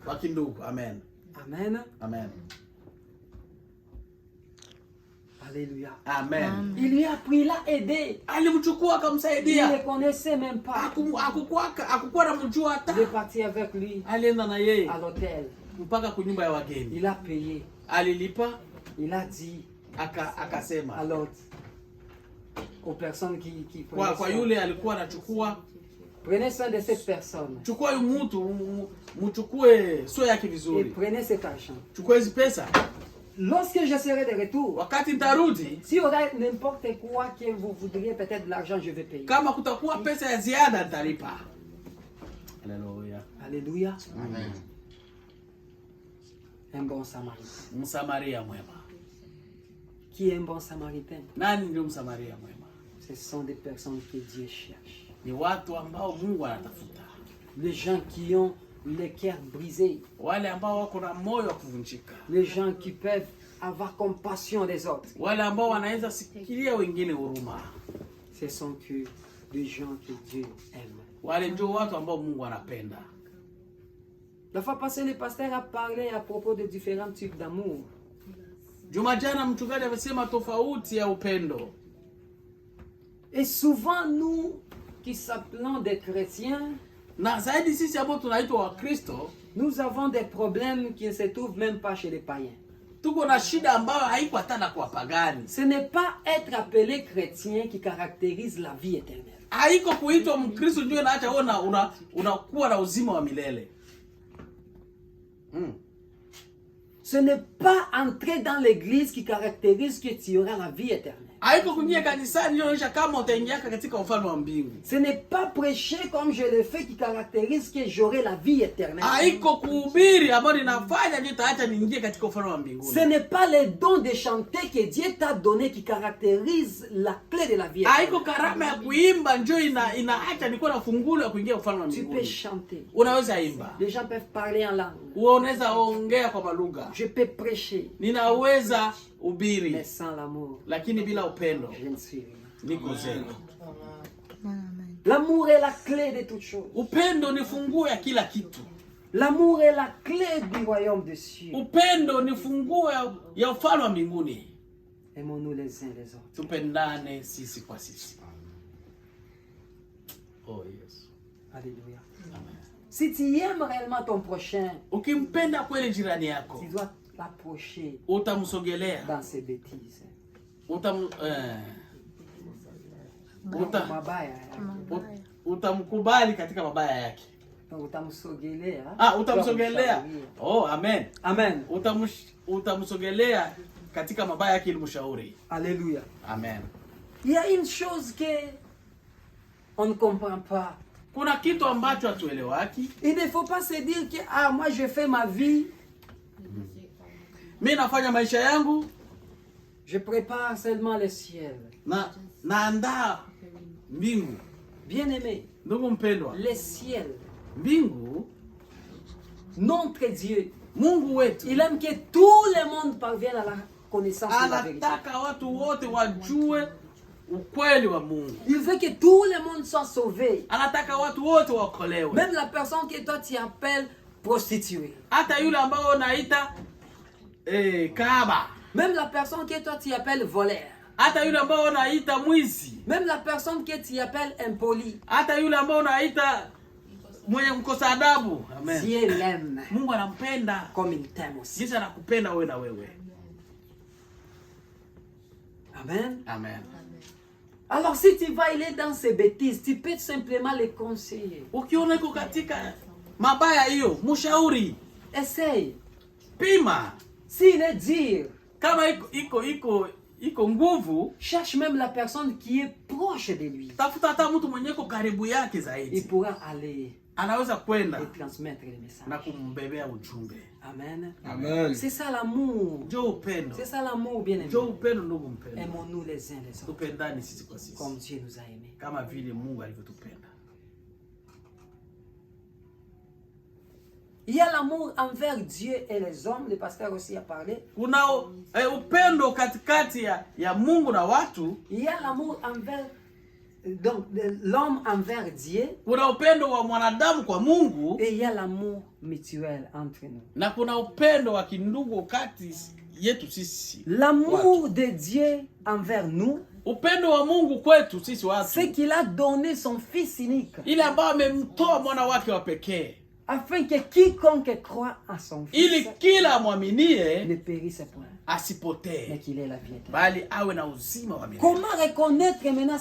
wa kindugu. Amen. Amen. Amen. Alléluia. Amen. Il lui a pris, il l'a aidé. Alimchukua Il ne akamsaidia. le connaissait même pas. Hakukuwa namjua hata. Il est parti avec lui Alienda na yeye à l'hôtel. mpaka kunyumba ya wageni. Il a payé. Alilipa, Il a dit akasema. à l'autre, aux personnes qui Kwa prenaient yule alikuwa anachukua, prenez soin de cette personne chukua huyu mtu, mchukue sio yake et vizuri. prenez cet argent. Chukua hizi pesa. Lorsque je serai de retour, Wakati nitarudi, s'il y aura n'importe quoi que vous voudriez, peut-être de l'argent, je vais payer. kama kutakuwa pesa ya ziada nitalipa. Haleluya. Alléluia. Amen. Un bon samaritain. Msamaria mwema. Qui est un bon samaritain? Nani ndio msamaria mwema? Ce sont des personnes que Dieu cherche. Ni watu ambao Mungu anatafuta. Les gens qui ont le cœur brisé. Wale ambao wako na moyo wa kuvunjika. Les gens qui peuvent avoir compassion des autres. Wale ambao wanaweza sikilia wengine huruma. Ce sont que des gens que Dieu aime. Wale ndio watu ambao Mungu anapenda. La fois passée, le pasteur a parlé à propos de différents types d'amour. Juma jana mchungaji amesema tofauti ya upendo. Et souvent, nous qui s'appelons des chrétiens, Na zaidi sisi ambao tunaitwa Wakristo, nous avons des problèmes qui ne se trouvent même pas chez les païens. tuko na shida ambayo haiko hata na kwa pagani. Ce n'est pas être appelé chrétien qui caractérise la vie éternelle. Haiko kuitwa Mkristo ndio inaacha wewe unakuwa na uzima wa milele. Ce n'est pas entrer dans l'église qui caractérise que tu auras la vie éternelle. Haiko kuingia kanisani ndio inaonyesha kama utaingia katika ufalme wa mbingu. Ce n'est pas prêcher comme je le fais qui caractérise que j'aurai la vie éternelle. Haiko kuhubiri ambayo ninafanya ndio itaacha niingie katika ufalme wa mbinguni. Ce n'est pas le don de chanter que Dieu t'a donné qui caractérise la clé de la vie éternelle. Haiko karama ya kuimba ndio inaacha nikuwa na fungulo ya kuingia ufalme wa Tu peux mbinguni. chanter. Unaweza imba. Les gens peuvent parler en langue. Unaweza ongea kwa malugha. Je peux prêcher. Ninaweza Mais ubiri. sans l'amour, Lakini bila upendo je ne suis rien. niko zero. L'amour est la clé de toutes choses. Upendo ni funguo ya kila kitu. L'amour est la clé du royaume des cieux. Upendo ni funguo ya ufalme wa mbinguni. Aimons-nous les uns les autres. Tupendane sisi kwa sisi. Oh yes. Alléluia. Amen. Si tu aimes réellement ton prochain, Ukimpenda kweli jirani yako, tu dois l'approcher utamsogelea. dans ses bêtises. Mabaya yake. Utamkubali katika mabaya yake. Utamsogelea. Utamsogelea. Oh, amen. Amen. Utamsogelea katika mabaya yake ili mshauri. Alléluia. Amen. Il y a une chose que on ne comprend pas. Kuna kitu ambacho hatuelewaki. Il ne faut pas se dire que moi je fais ma vie. Mimi nafanya maisha yangu, Je prépare seulement le ciel. naandaa mbingu. Bien-aimé, Ndugu mpendwa, le ciel, mbingu, notre Dieu, Mungu wetu il aime que tout le monde parvienne à la connaissance de la vérité. anataka watu wote wajue ukweli wa Mungu. Il veut que tout le monde soit sauvé. Anataka watu wote waokolewe. Même la personne que toi tu appelles prostituée. Hata yule ambao unaita kahaba. Même la personne que toi tu appelles voleur. Hata yule ambao unaita mwizi. Même la personne que tu appelles impoli. Hata yule ambao unaita mwenye mkosa adabu. Amen. Dieu l'aime Mungu anampenda comme il t'aime aussi. jinsi anakupenda wewe na wewe. Amen. Amen. Alors si tu vas aller dans ces bêtises, tu peux simplement les conseiller. Ukiona iko katika mabaya hiyo, mshauri. Essaye. Pima. S'il est dur, Kama iko iko nguvu. Cherche même la personne qui est proche de lui. Tafuta hata mtu mwenye iko karibu yake Il zaidi, pourra aller anaweza kwenda et transmettre les messages. na kumbebea ujumbe. Amen. Amen. C'est ça l'amour. Njoo upendo, C'est ça l'amour, bien aimé. njoo upendo, ndugu mpendo. Aimons-nous les uns les autres Tupendane sisi kwa sisi comme Dieu nous a aimés. kama vile Mungu alivyotupenda. Il y a l'amour envers Dieu et les hommes. Le pasteur aussi a parlé. Kuna upendo katikati ya Mungu na watu. Il y a l'amour envers donc l'homme envers Dieu. Kuna upendo wa mwanadamu kwa Mungu. Et il y a l'amour mutuel entre nous. Na kuna upendo wa kindugu kati yetu sisi. L'amour de Dieu envers nous. Upendo wa Mungu kwetu sisi watu. C'est qu'il a donné son fils unique. Ile ambaye amemtoa mwana wake wa pekee. Afin que quiconque croit à son fils Ili kila amwaminie ne périsse point, mais asipotee, qu'il ait la vie éternelle. bali awe na uzima wa milele. Comment reconnaître maintenant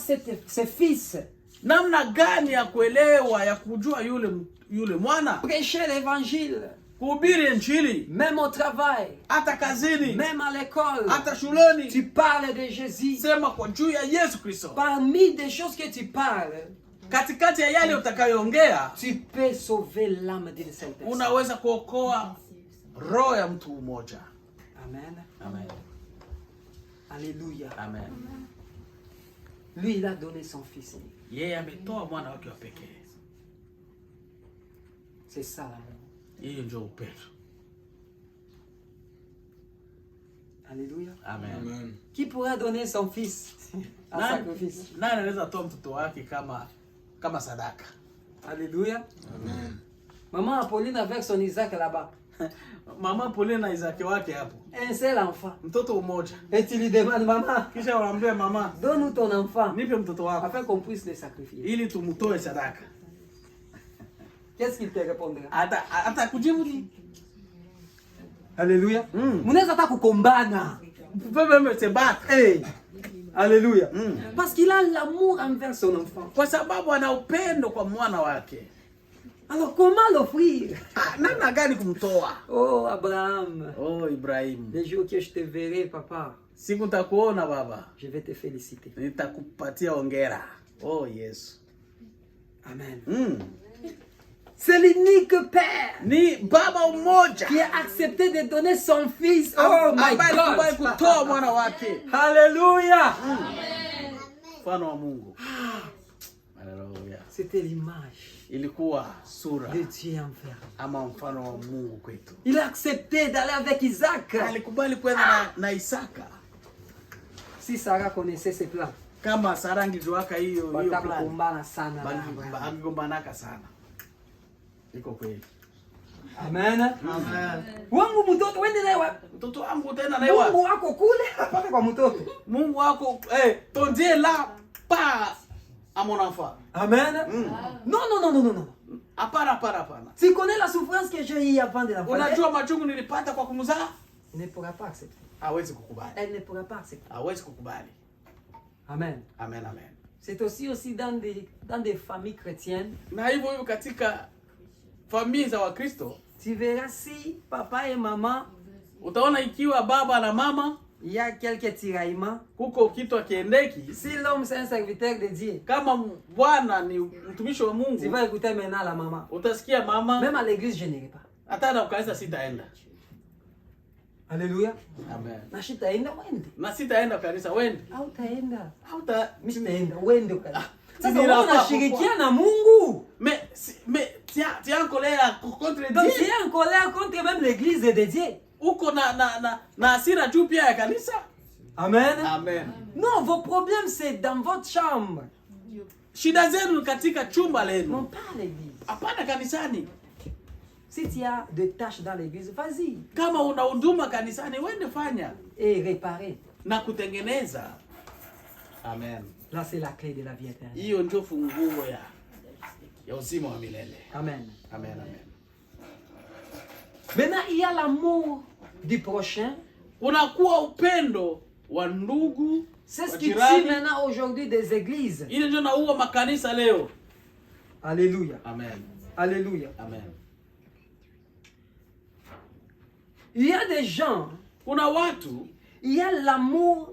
ce fils? Namna gani ya kuelewa, ya kujua yule mwana? Prêcher l'évangile, Kuhubiri Injili, même au travail, hata kazini, même à l'école. hata shuleni. Tu parles de Jésus. Sema kwa juu ya Yesu Kristo. Parmi des choses que tu parles, Katikati ya yale utakayoongea, tu peux sauver l'âme d'une seule personne. unaweza kuokoa roho ya mtu mmoja. Amen. Amen. Alléluia. Amen. Lui, il a donné son fils. Yeye ametoa mwana wake wa pekee. C'est ça l'amour. Hiyo ndio upendo. Alléluia. Amen. Amen. Qui pourra donner son fils en sacrifice? Nani anaweza toa mtoto wake kama sadaka? Alléluia. Amen. Maman Apolline avec son Isaac là-bas. Mama Pauline na Isaki wake hapo. Un seul enfant. Mtoto mmoja. Et tu lui demandes, maman, Kisha waambie mama, donne-nous ton enfant nipe mtoto wako afin qu'on puisse le sacrifier. ili tumtoe sadaka. Qu'est-ce qu'il te répondra? Hata kujibu ni Alléluia. Mnaweza hata kukombana. pepe se battre. Hey. Alléluia. Mm. Parce qu'il a l'amour envers son enfant. Kwa sababu ana upendo kwa mwana wake. Alors comment l'offrir? Namna gani kumtoa? Oh Abraham, Oh Ibrahim, les jours que je te verrai, papa, siku nitakuona baba, je vais te féliciter. nitakupatia hongera. Oh Yesu. Amen. Mm. C'est l'unique Père Ni baba mmoja qui a accepté de donner son fils. Oh my ambaye alikubali God. kutoa mwana wake. Alléluia. Mfano wa Mungu. Haleluya. C'était l'image Ilikuwa sura de Dieu envers. ama mfano wa Mungu kwetu. Il a accepté d'aller avec Isaac. Alikubali kwenda na Isaka. Si Sarah connaissait ses plans, Kama Sara angejuaka hiyo plan. watakukumbana sana. Angegombanaka sana. Iko kweli. Amen. Amen. Wangu mtoto wende naye wapi? Mtoto wangu tena naye wapi? Mungu wako kule hapana kwa mtoto. Mungu wako ton Dieu là pas à mon enfant. Amen. Non, non, non, non, non, non. Hapana. Tu connais la souffrance que j'ai eue avant de la voir. Unajua machungu nilipata kwa kumzaa? Elle ne pourra pas accepter. Hawezi kukubali. Elle ne pourra pas accepter. Hawezi kukubali. Amen. Amen. C'est aussi dans des familles chrétiennes. Na hivyo katika familia za Wakristo, Tu verras si papa et maman, utaona ikiwa baba na mama il y a quelques tiraillements. huko kitu akiendeki, Si l'homme c'est un serviteur de Dieu, kama bwana ni mtumishi wa tu Mungu, vas écouter maintenant la maman. utasikia mama, Même à l'église, je n'irai pas. hata na kanisa sitaenda. Alléluia. Amen. Na shitaenda wende. Na sitaenda kanisa, wende. Hautaenda. Hauta Sitaenda wende kanisa. Sasa Nila wewe unashirikiana na Mungu. mais tiens en colère contre Donc tu Dieu. es en colère contre même l'église de Dieu. Uko na hasira juu pia ya kanisa. Amen. Amen. Non, vos problèmes c'est dans votre chambre. Shida zenu katika chumba Non lenu. pas à l'église. Hapana kanisani. Si tu as des tâches dans l'église, vas-y. Kama una huduma kanisani, wende fanya Et réparer. na kutengeneza. Amen. Là, c'est la clé de la vie éternelle. Hiyo ndio funguo ya uzima wa milele. Amen. Amen. Maintenant, il y a l'amour du prochain. Unakuwa upendo wa ndugu. C'est ce wa qui tue jirani. maintenant aujourd'hui des églises. Ile ndio naua makanisa leo. Alléluia. Amen. Alléluia. Amen. Il y a des gens, Kuna watu il y a l'amour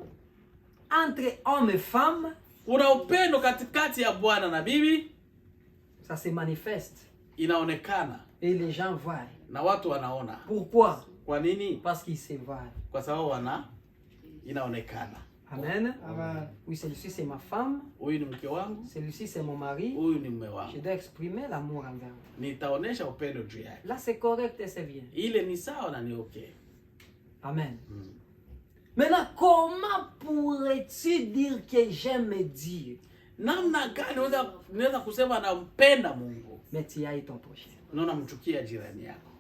entre hommes et femmes, kuna upendo katikati ya bwana na bibi, ça se manifeste. Inaonekana. Et les gens voient. Na watu wanaona. Pourquoi? Kwa nini? Parce qu'ils se voient. Kwa sababu inaonekana. Amen. Amen. Oui, celui-ci c'est ma femme. Huyu ni mke wangu. Celui-ci c'est mon mari. Huyu ni mume wangu. Je dois exprimer l'amour envers lui. Nitaonesha upendo juu yake. Là c'est correct et c'est bien. Ile ni sawa na ni okay. Amen. Maintenant, comment pourrais-tu dire que j'aime Dieu? Namna gani unaweza kusema nampenda Mungu? Mais tu haïs ton prochain. Unamchukia jirani yako.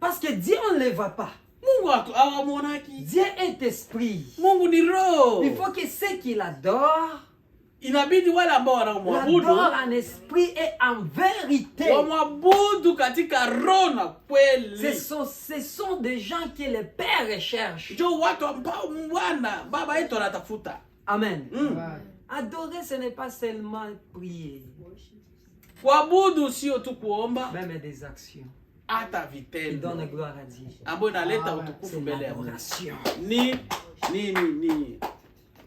Parce que Dieu on ne le voit pas. Mungu hawamuonaki. Dieu est esprit. Mungu ni roho. Il faut que ceux qui l'adorent, inabidi wale ambao wanaomwabudu l'adorent en esprit et en vérité. Wamwabudu katika roho na kweli. Ce sont des gens que le Père recherche. Ndio watu ambao Bwana Baba yetu anatafuta. Amen. Adorer, ce n'est pas seulement prier. Kuabudu sio tu kuomba, même des actions. Hata vitendo. Qui donne gloire à Dieu. Ambayo inaleta utukufu mbele ya Mungu.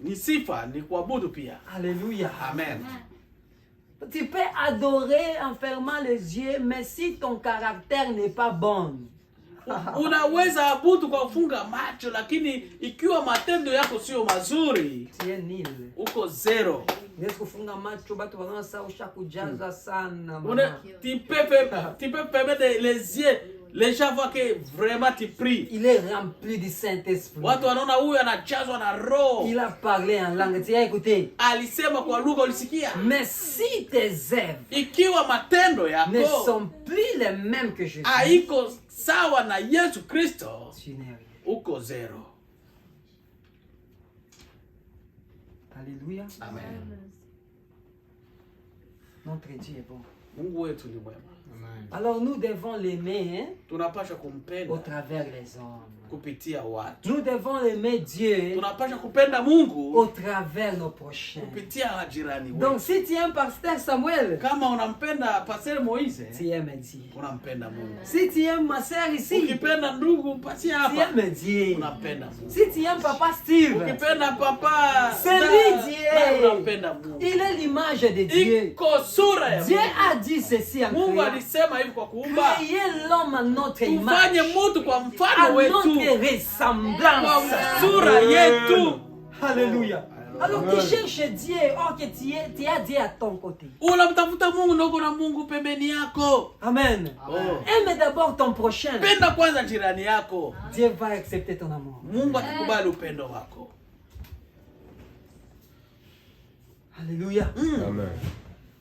Ni sifa, ni kuabudu pia. Alléluia. Amen. Tu peux adorer en fermant les yeux, mais si ton caractère n'est pas bon. Unaweza abudu kwa kufunga macho, lakini ikiwa matendo yako sio mazuri, tu es nul. Uko zero. Ndio kufunga macho batu wanaona saa ushakujaza sana mama. Tu peux fermer les yeux. Les gens voient que vraiment tu pries. Il est rempli du Saint-Esprit. Watu wanaona huyu anajazwa na roho. Il a parlé en langue. Tu as écouté? Alisema kwa lugha ulisikia? Mais si tes œuvres ikiwa matendo yako ne sont plus les mêmes que Jésus, haiko sawa na Yesu Kristo, tu n'es rien. Uko zero. Alléluia. Amen. Notre Dieu est bon. Mungu wetu ni mwema. Alors nous devons l'aimer, hein, tunapaswa kumpenda au travers les hommes. Kupitia watu. Nous devons aimer Dieu, tunapaswa kupenda Mungu au travers nos prochains. Kupitia jirani wetu. Donc si tu aimes Pasteur Samuel, kama unampenda Pasteur Moise, tu aimes Dieu. Unampenda Mungu. Si tu aimes ma sœur ici, ukipenda ndugu patia hapa, tu aimes Dieu. Unampenda Mungu. Si tu aimes Papa Steve, ukipenda papa, c'est lui Dieu. Unampenda Mungu. Il est l'image de Dieu. Iko sura ya Dieu a dit ceci en Mungu créant. alisema hivi kwa kuumba. Créez l'homme à notre image. Tufanye mtu kwa mfano wetu. Notre ressemblance. Kwa sura yetu. Alléluia. Alors tu cherches Dieu, or que tu as Dieu à ton côté. Unamtafuta Mungu na uko na Mungu pembeni yako. Amen. Aime d'abord ton prochain. Penda kwanza jirani yako. Dieu va accepter ton amour. Mungu atakubali upendo wako. Alléluia. Amen.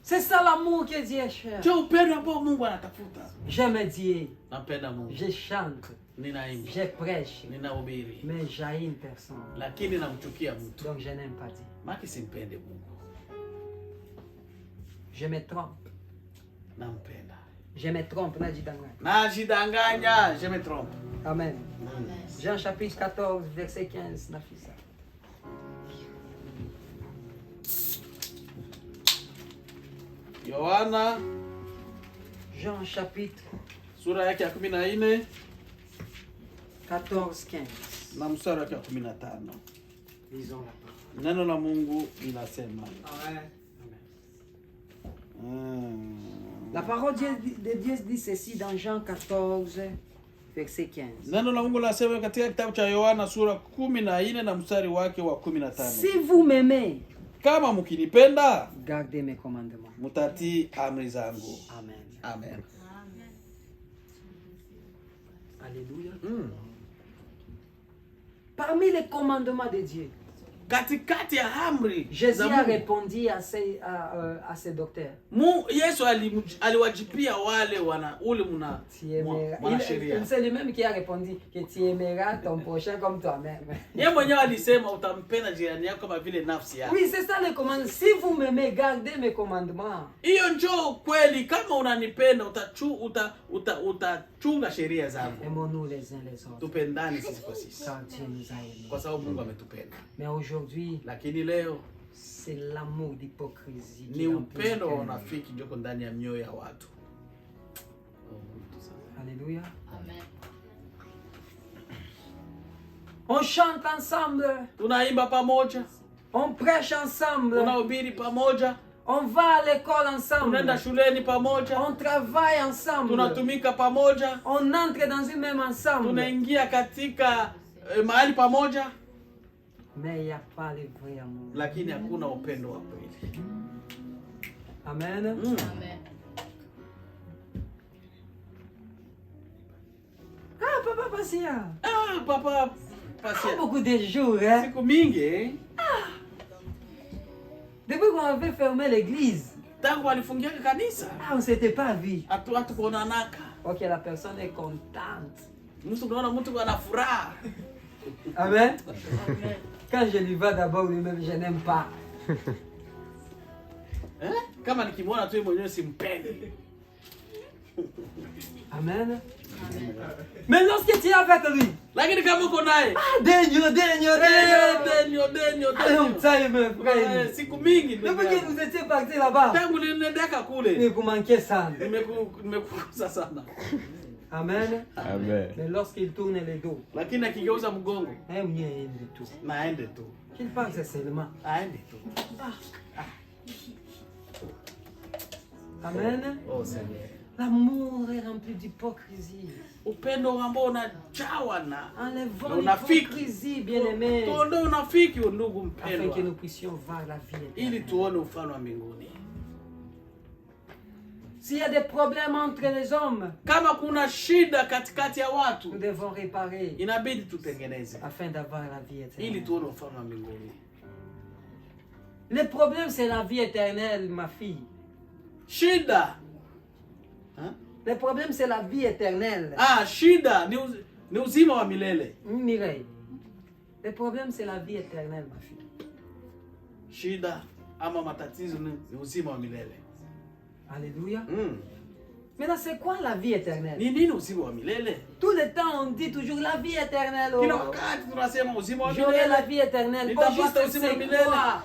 C'est ça l'amour que Dieu cherche. Je upendo ambao Mungu anatafuta. J'aime Dieu. Napenda Mungu. Je chante. Ninaimba. Je prêche. Ninahubiri. Mais j'haïs une personne. Lakini namchukia mtu. Donc je n'aime pas Dieu. Maki simpende Mungu. Je me trompe. Nampenda. Je me trompe, najidanganya. Najidanganya, je me trompe. Amen. Jean chapitre 14, verset 15, Nafisa. Yohana Jean chapitre sura yake ya 14 14-15. na mstari wake wa 15. Lisons la parole. Neno la Mungu linasema. La parole de Dieu dit ceci dans Jean 14, verset 15. Neno la Mungu linasema katika kitabu cha Yohana sura 14 na mstari wake wa 15. Si vous m'aimez, kama mkinipenda, gardez mes commandements. mutatii amri zangu. Amen. Amen. Alléluia. Parmi les commandements de Dieu, katikati ya amri Jésus za a Mungu, répondu à ces docteurs. Yesu aliwajipia wale mwanasheria. C'est lui-même qui a répondu que tu aimeras ton prochain comme toi-même. Yeye mwenyewe alisema utampenda jirani yako kama vile nafsi yako. Oui, c'est ça le commandement. Si vous m'aimez, gardez mes commandements. Hiyo njoo kweli, kama unanipenda utachunga sheria zangu. Aimons-nous les uns les autres. Tupendane sisi kwa sisi. Car Dieu nous a aimés. Kwa sababu Mungu ametupenda. Mais aujourd'hui, Lakini leo c'est l'amour d'hypocrisie. ni upendo wa unafiki ndio ndani ya mioyo ya watu. Alléluia. Amen. On chante ensemble. tunaimba pamoja, On prêche ensemble. tunahubiri pamoja, On va à l'école ensemble. tunaenda shuleni pamoja, On travaille ensemble. tunatumika pamoja, On entre dans une même ensemble. tunaingia katika mahali pamoja, Mais il n'y a pas le vrai amour. lakini hakuna upendo wa kweli. Amen. Ah, Papa Passia. Ah, Papa Pas Passia, beaucoup de jours, hein. siku mingi Depuis qu'on avait fermé l'église, tangu walifungia kanisa ah, on ne s'était pas vu. hatukuonanaka. Ok, la personne est contente. Mtu unaona mtu ana furaha. Amen. Quand je lui vois d'abord lui-même, je n'aime pas. Kama nikimwona tu mwenyewe simpendi. Amen. Mais lorsque tu es avec lui, Lakini kama uko naye, Denyo. denyo. Time, frère. Siku mingi Depuis que vous étiez partis là-bas, tangu niliendeka kule il vous manquait ça. nimekukuza sana. Amen. Amen. Mais lorsqu'il tourne les dos, Lakini akigeuza mgongo, aime du tout. naende tu. Qu'il pense seulement. Aende tu. Amen. Oh Seigneur. L'amour est rempli d'hypocrisie. Upendo ambao unajawa na Enlevons unafiki. l'hypocrisie, bien-aimés, Tuondoe unafiki ndugu afin que mpendwa, nous puissions voir la vie ili éternelle. tuone ufalme wa mbinguni. S'il y a des problèmes entre les hommes, Kama kuna shida katikati ya nous watu, devons réparer inabidi tutengeneze afin d'avoir la vie ili éternelle. tuone ufalme wa mbinguni. Le problème, c'est la vie éternelle, ma fille. Shida Le problème, c'est la vie éternelle. shida ni uzima wa milele. Mireille. Le problème, c'est la vie éternelle, ma fille. Shida ama matatizo ni uzima wa milele. Alléluia. Maintenant, c'est quoi la vie éternelle? Ni nini uzima wa milele? Tout le temps, on dit toujours la vie éternelle. Kila Oh. wakati tunasema uzima wa J'aurai la milele. vie éternelle. Nitapata Oh, juste uzima wa c'est milele. quoi?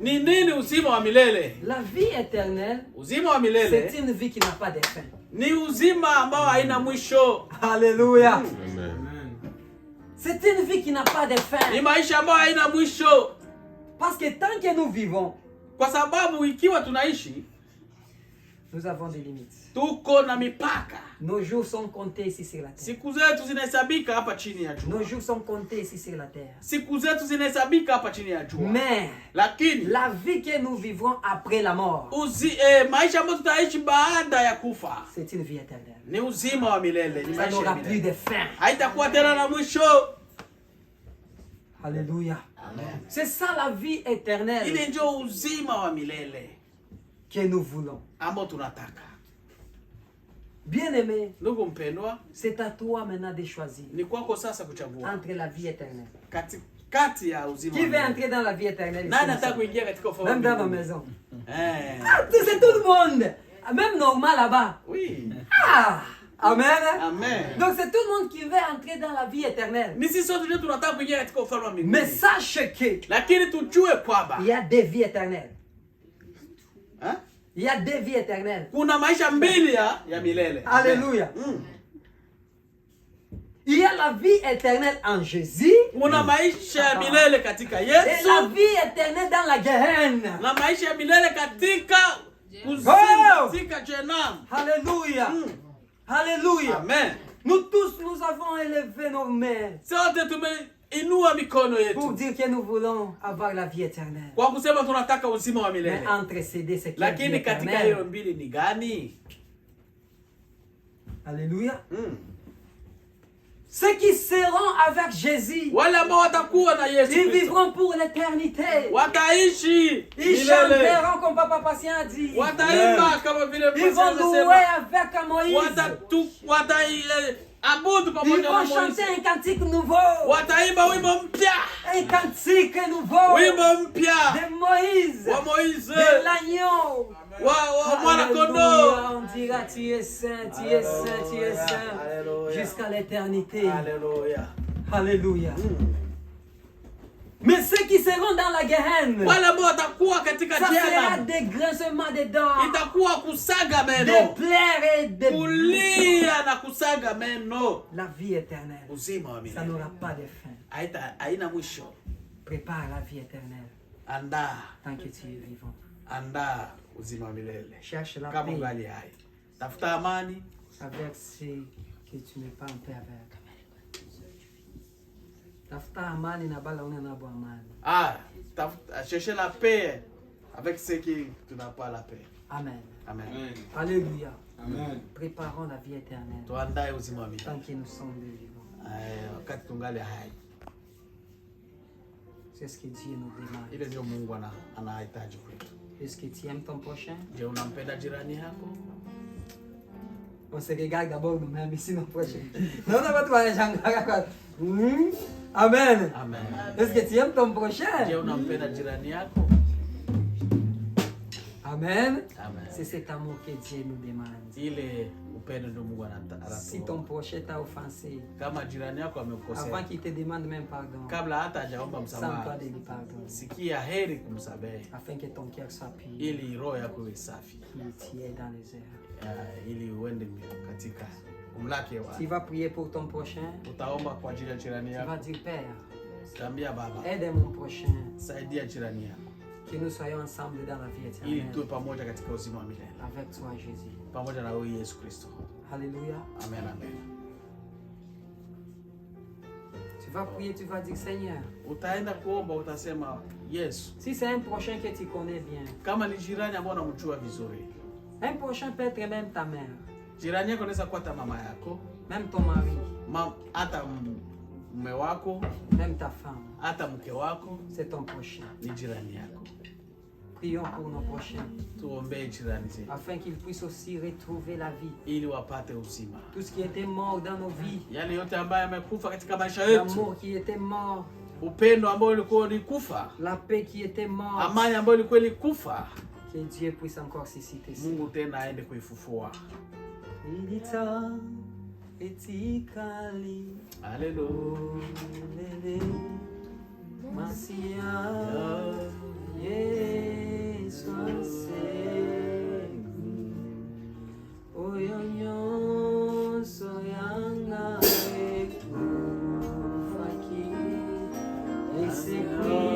Ni nini uzima wa milele? La vie éternelle, Uzima wa c'est milele une vie qui n'a pas de fin. ni uzima ambao haina mwisho. Alléluia. Amen. C'est une vie qui n'a pas de Ni fin. maisha ambayo haina mwisho. Parce que tant que nous vivons, Kwa sababu ikiwa tunaishi, nous avons des limites. tuko na mipaka. Nos jours sont comptés ici sur la terre. Siku zetu zinahesabika hapa chini ya Nos jua. jours sont comptés ici sur la terre. Siku zetu zinahesabika hapa chini ya jua. Mais Lakini la vie que nous vivrons après la mort, maisha ambayo tutaishi baada ya kufa c'est une vie éternelle. ni uzima wa milele, ni Ça maisha ya n'aura plus milele. de fin. Haitakuwa tena na mwisho. Alléluia. C'est ça la vie Ile éternelle ndio uzima wa milele que nous voulons. ambao tunataka. Bien-aimé, Ndugu mpendwa, c'est à toi maintenant de choisir ni kwako sasa kuchagua entre la vie éternelle. kati ya uzima Qui wa veut milele. entrer dans la vie éternelle ici, Nani nous anataka sommes? kuingia katika ufalme wa Même dans ma mbinguni? maison. Eh. Ah, c'est tout le monde. Même normal là-bas. Oui. Ah, amen. Amen. Donc c'est tout le monde qui veut entrer dans la vie éternelle. Ni sisi sote ndio tunataka kuingia katika ufalme wa Mais mbinguni. sache que Lakini tujue kwamba il y a des vies éternelles. eh, Il y a des vies éternelles. kuna maisha mbili ya milele. Alléluia. Il y a la vie éternelle en Jésus Kuna maisha ya milele katika et la Yesu vie éternelle dans la Gehenna. na maisha ya milele katika kuzimu, Oh! katika Jehanamu. Alléluia. Alléluia. Amen. Nous tous, nous avons élevé nos mains Sote tumeinua mikono pour yetu dire que nous voulons avoir la vie éternelle. kwa kusema tunataka uzima wa Mais milele. entre ces deux, c'est la vie Lakini katika hiyo éternelle. mbili ni gani? Alléluia. Ceux qui seront avec Jésus, Wale ambao watakuwa na Yesu ils Kristo vivront pour l'éternité. wataishi Ils milele, chanteront comme Papa Patient a dit. wataimba kama vile Ils Mose vont alisema, louer avec Moïse. wataabudu Ils pamoja na vont Moise, chanter un cantique nouveau. wataimba wimbo mpya, Un cantique nouveau wimbo mpya de Moïse, wa Moise, de l'agneau. wa mwana Alléluia, kondoo. on dira tu es saint, tu es saint, tu es saint. Alléluia. Jusqu'à l'éternité. Haleluya. Alléluia. Mais ceux qui seront dans la Gehenna, wale ambao watakuwa katika ça sera jehanamu, des grincements de dents, itakuwa kusaga des meno, pleurs et des kulia na kusaga meno. La vie éternelle, Uzima wa ça milele n'aura pas de fin. haina mwisho. Prépare la vie éternelle Andaa, tant que tu es vivant. andaa uzima wa milele Cherche la kama paix ungali hai. Tafuta amani avec ceux que tu n'es pas en paix avec. Tafuta amani na bala una nabo amani. chercher la paix avec ceux qui tu n'as pas la paix. Amen. Amen. Alléluia. Amen. Préparons la vie éternelle Tuandae uzima wa milele tant que nous sommes vivants. wakati tungali hai. C'est ce que Dieu nous demande. Ile ndio Mungu anahitaji kwetu. Est-ce que tu aimes ton prochain? Je, unampenda jirani yako? On se regarde d'abord nous-mêmes ici nos prochains. Non, non, pas toi, Jean-Claude. Amen. Amen. Est-ce que tu aimes ton prochain? Je, unampenda jirani yako? Amen. Amen. C'est cet amour que Dieu nous demande. Ile upendo ndio Mungu Si ton prochain t'a offensé, kama jirani yako amekukosea, avant qu'il te demande même pardon, kabla hata hajaomba sens-toi msamaha, de lui pardonner, sikia heri kumsamehe afin que ton cœur soit pur, ili roho yako iwe safi, qu'il t'aide dans les airs. ili uende katika umlaki wa. Tu vas prier pour ton prochain. Utaomba kwa ajili ya jirani Tu yako. vas dire, Père, Tambia Baba, aide mon prochain, saidia jirani yako que nous soyons ensemble dans la vie ili éternelle. tuwe pamoja katika uzima wa milele Avec toi, Jésus. pamoja na wewe Yesu Kristo. Alléluia. Amen, amen. Tu vas prier, tu vas dire, Seigneur, Utaenda kuomba, utasema Yesu, si c'est un prochain que tu connais bien, kama ni jirani ambao unamjua vizuri. un prochain peut être même ta mère, Jirani yako anaweza kuwa hata mama yako, même ton mari, hata mume wako, même ta femme, hata mke wako, c'est ton prochain. ni jirani yako. Prions pour nos prochains, Tuombee jirani zetu afin qu'ils puissent aussi retrouver la vie. ili wapate uzima. Tout ce qui était mort dans nos vies, Yale yote ambayo yamekufa katika maisha yetu, l'amour qui était mort, upendo ambao ulikuwa ulikufa, la paix qui était morte, amani ambayo ilikuwa ilikufa, que Dieu puisse encore susciter ça. Mungu tena aende kuifufua. Ilita etikali Haleluya. Masia Yesu asegu Oyonyo soyanga ekufaki Esekwi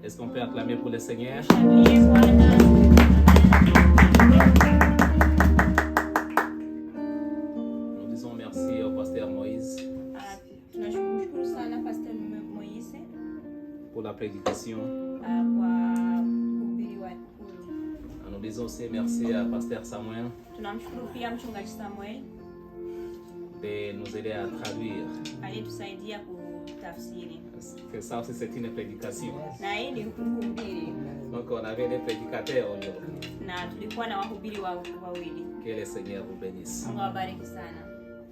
Est-ce qu'on peut acclamer pour le Seigneur? Nous disons merci au pasteur Moïse pour la prédication. Nous disons aussi merci à pasteur Samuel de nous aider à traduire. Que ça aussi c'est une prédication. Donc on avait des prédicateurs aujourd'hui. Que le Seigneur vous bénisse.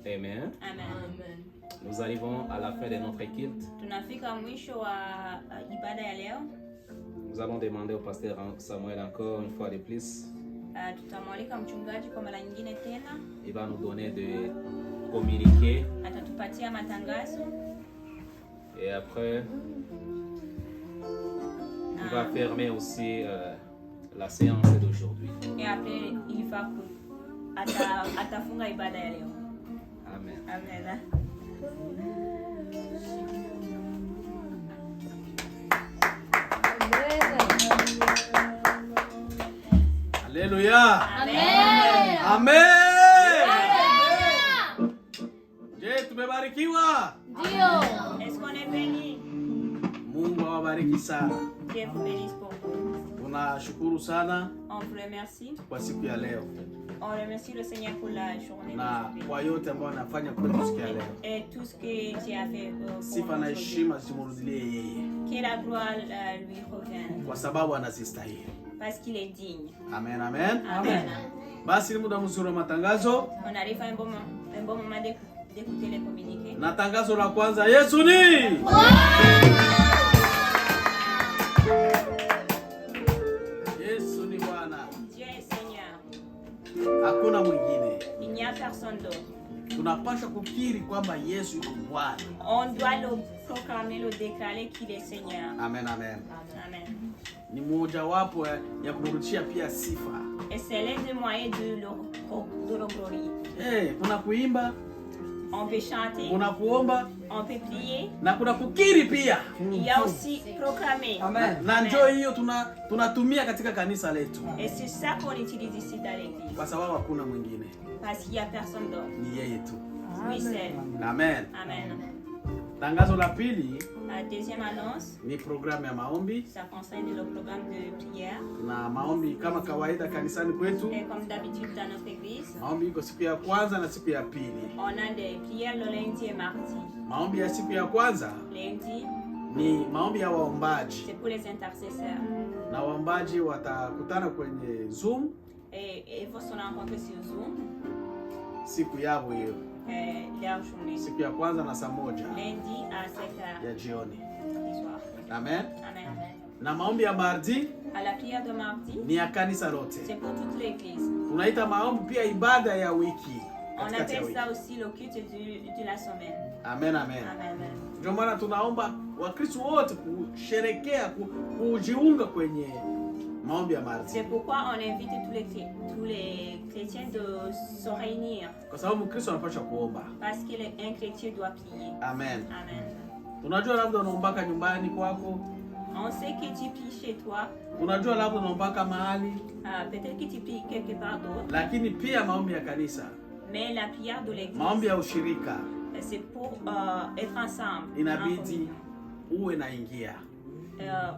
Amen. Nous arrivons à la fin de notre culte. Nous allons demander au pasteur Samuel encore une fois de plus. Il va nous donner de communiquer. Et après, il va fermer aussi la séance d'aujourd'hui. Et après, il va atafunga ibada ya leo. Amen. Amen. Alléluia. Amen. Amen. Je, tumebarikiwa. Ndio. Est-ce qu'on est béni? Mungu awabariki sana. Dieu vous bénisse beaucoup. Tunashukuru sana On vous remercie. kwa siku ya leo On remercie le Seigneur pour la journée na d'aujourd'hui. kwa yote ambayo anafanya kwetu siku ya leo. Et tout ce que tu as fait pour Sifa na heshima zimurudilie yeye que la gloire lui revienne. kwa sababu anazistahili. Parce qu'il est digne. Amen, amen. Amen. Basi ni muda mzuri wa matangazo. On arrive à un bon moment d'écouter les communiqués. Na tangazo la kwanza, Yesu ni Yesu ni Bwana. Dieu est Seigneur. Hakuna mwingine. Il n'y a personne d'autre. Tunapaswa kukiri kwamba Yesu yuko Bwana. On doit le proclamer, le déclarer qu'il est Seigneur. Amen, amen. Amen. Ni mmoja wapo ya kumrudishia pia sifa. Et c'est l'un des moyens de le glorifier. Kuna kuimba, On peut chanter, kuna kuomba, on peut prier. na kuna kukiri pia. Il y a aussi proclamer. Amen. Na njoo hiyo tunatumia katika kanisa letu. Et c'est ça qu'on utilise ici dans l'église. Kwa sababu hakuna mwingine. Parce qu'il n'y a personne d'autre. Ni yeye tu. Oui, c'est. Amen. Amen. Tangazo la pili La deuxième annonce, ni programu ya maombi, ça concerne le programme de prière. na maombi kama kawaida kanisani kwetu. Et comme d'habitude dans notre église, Maombi iko siku ya kwanza na siku ya pili. on a des prières le lundi et mardi. Maombi ya siku ya kwanza Lundi, ni maombi ya waombaji, c'est pour les intercesseurs. na waombaji watakutana kwenye Zoom Et ils vont se rencontrer sur Zoom siku yao hiyo, leur journée. siku ya kwanza na saa moja Lundi à 7h ya jioni. du soir. Amen. Amen. Na maombi ya mardi À la prière de mardi, ni ya kanisa lote. c'est pour toute l'église. Tunaita maombi pia ibada ya wiki. On appelle ça aussi le culte de la semaine. Amen, amen. Amen. Ndio maana tunaomba Wakristo wote kusherekea, kujiunga kwenye maombi ya mardi. C'est pourquoi on invite tous les chrétiens de se réunir. Kwa sababu Mkristo anapaswa kuomba. Parce qu'un chrétien doit prier. Amen. Amen. Unajua labda unaombaka nyumbani kwako. On sait que tu pries chez toi. Unajua labda unaombaka mahali. Peut-être que tu pries quelque part d'autre. Lakini pia maombi ya kanisa. Mais la prière de l'église, maombi ya ushirika, c'est pour être ensemble. Inabidi uwe naingia.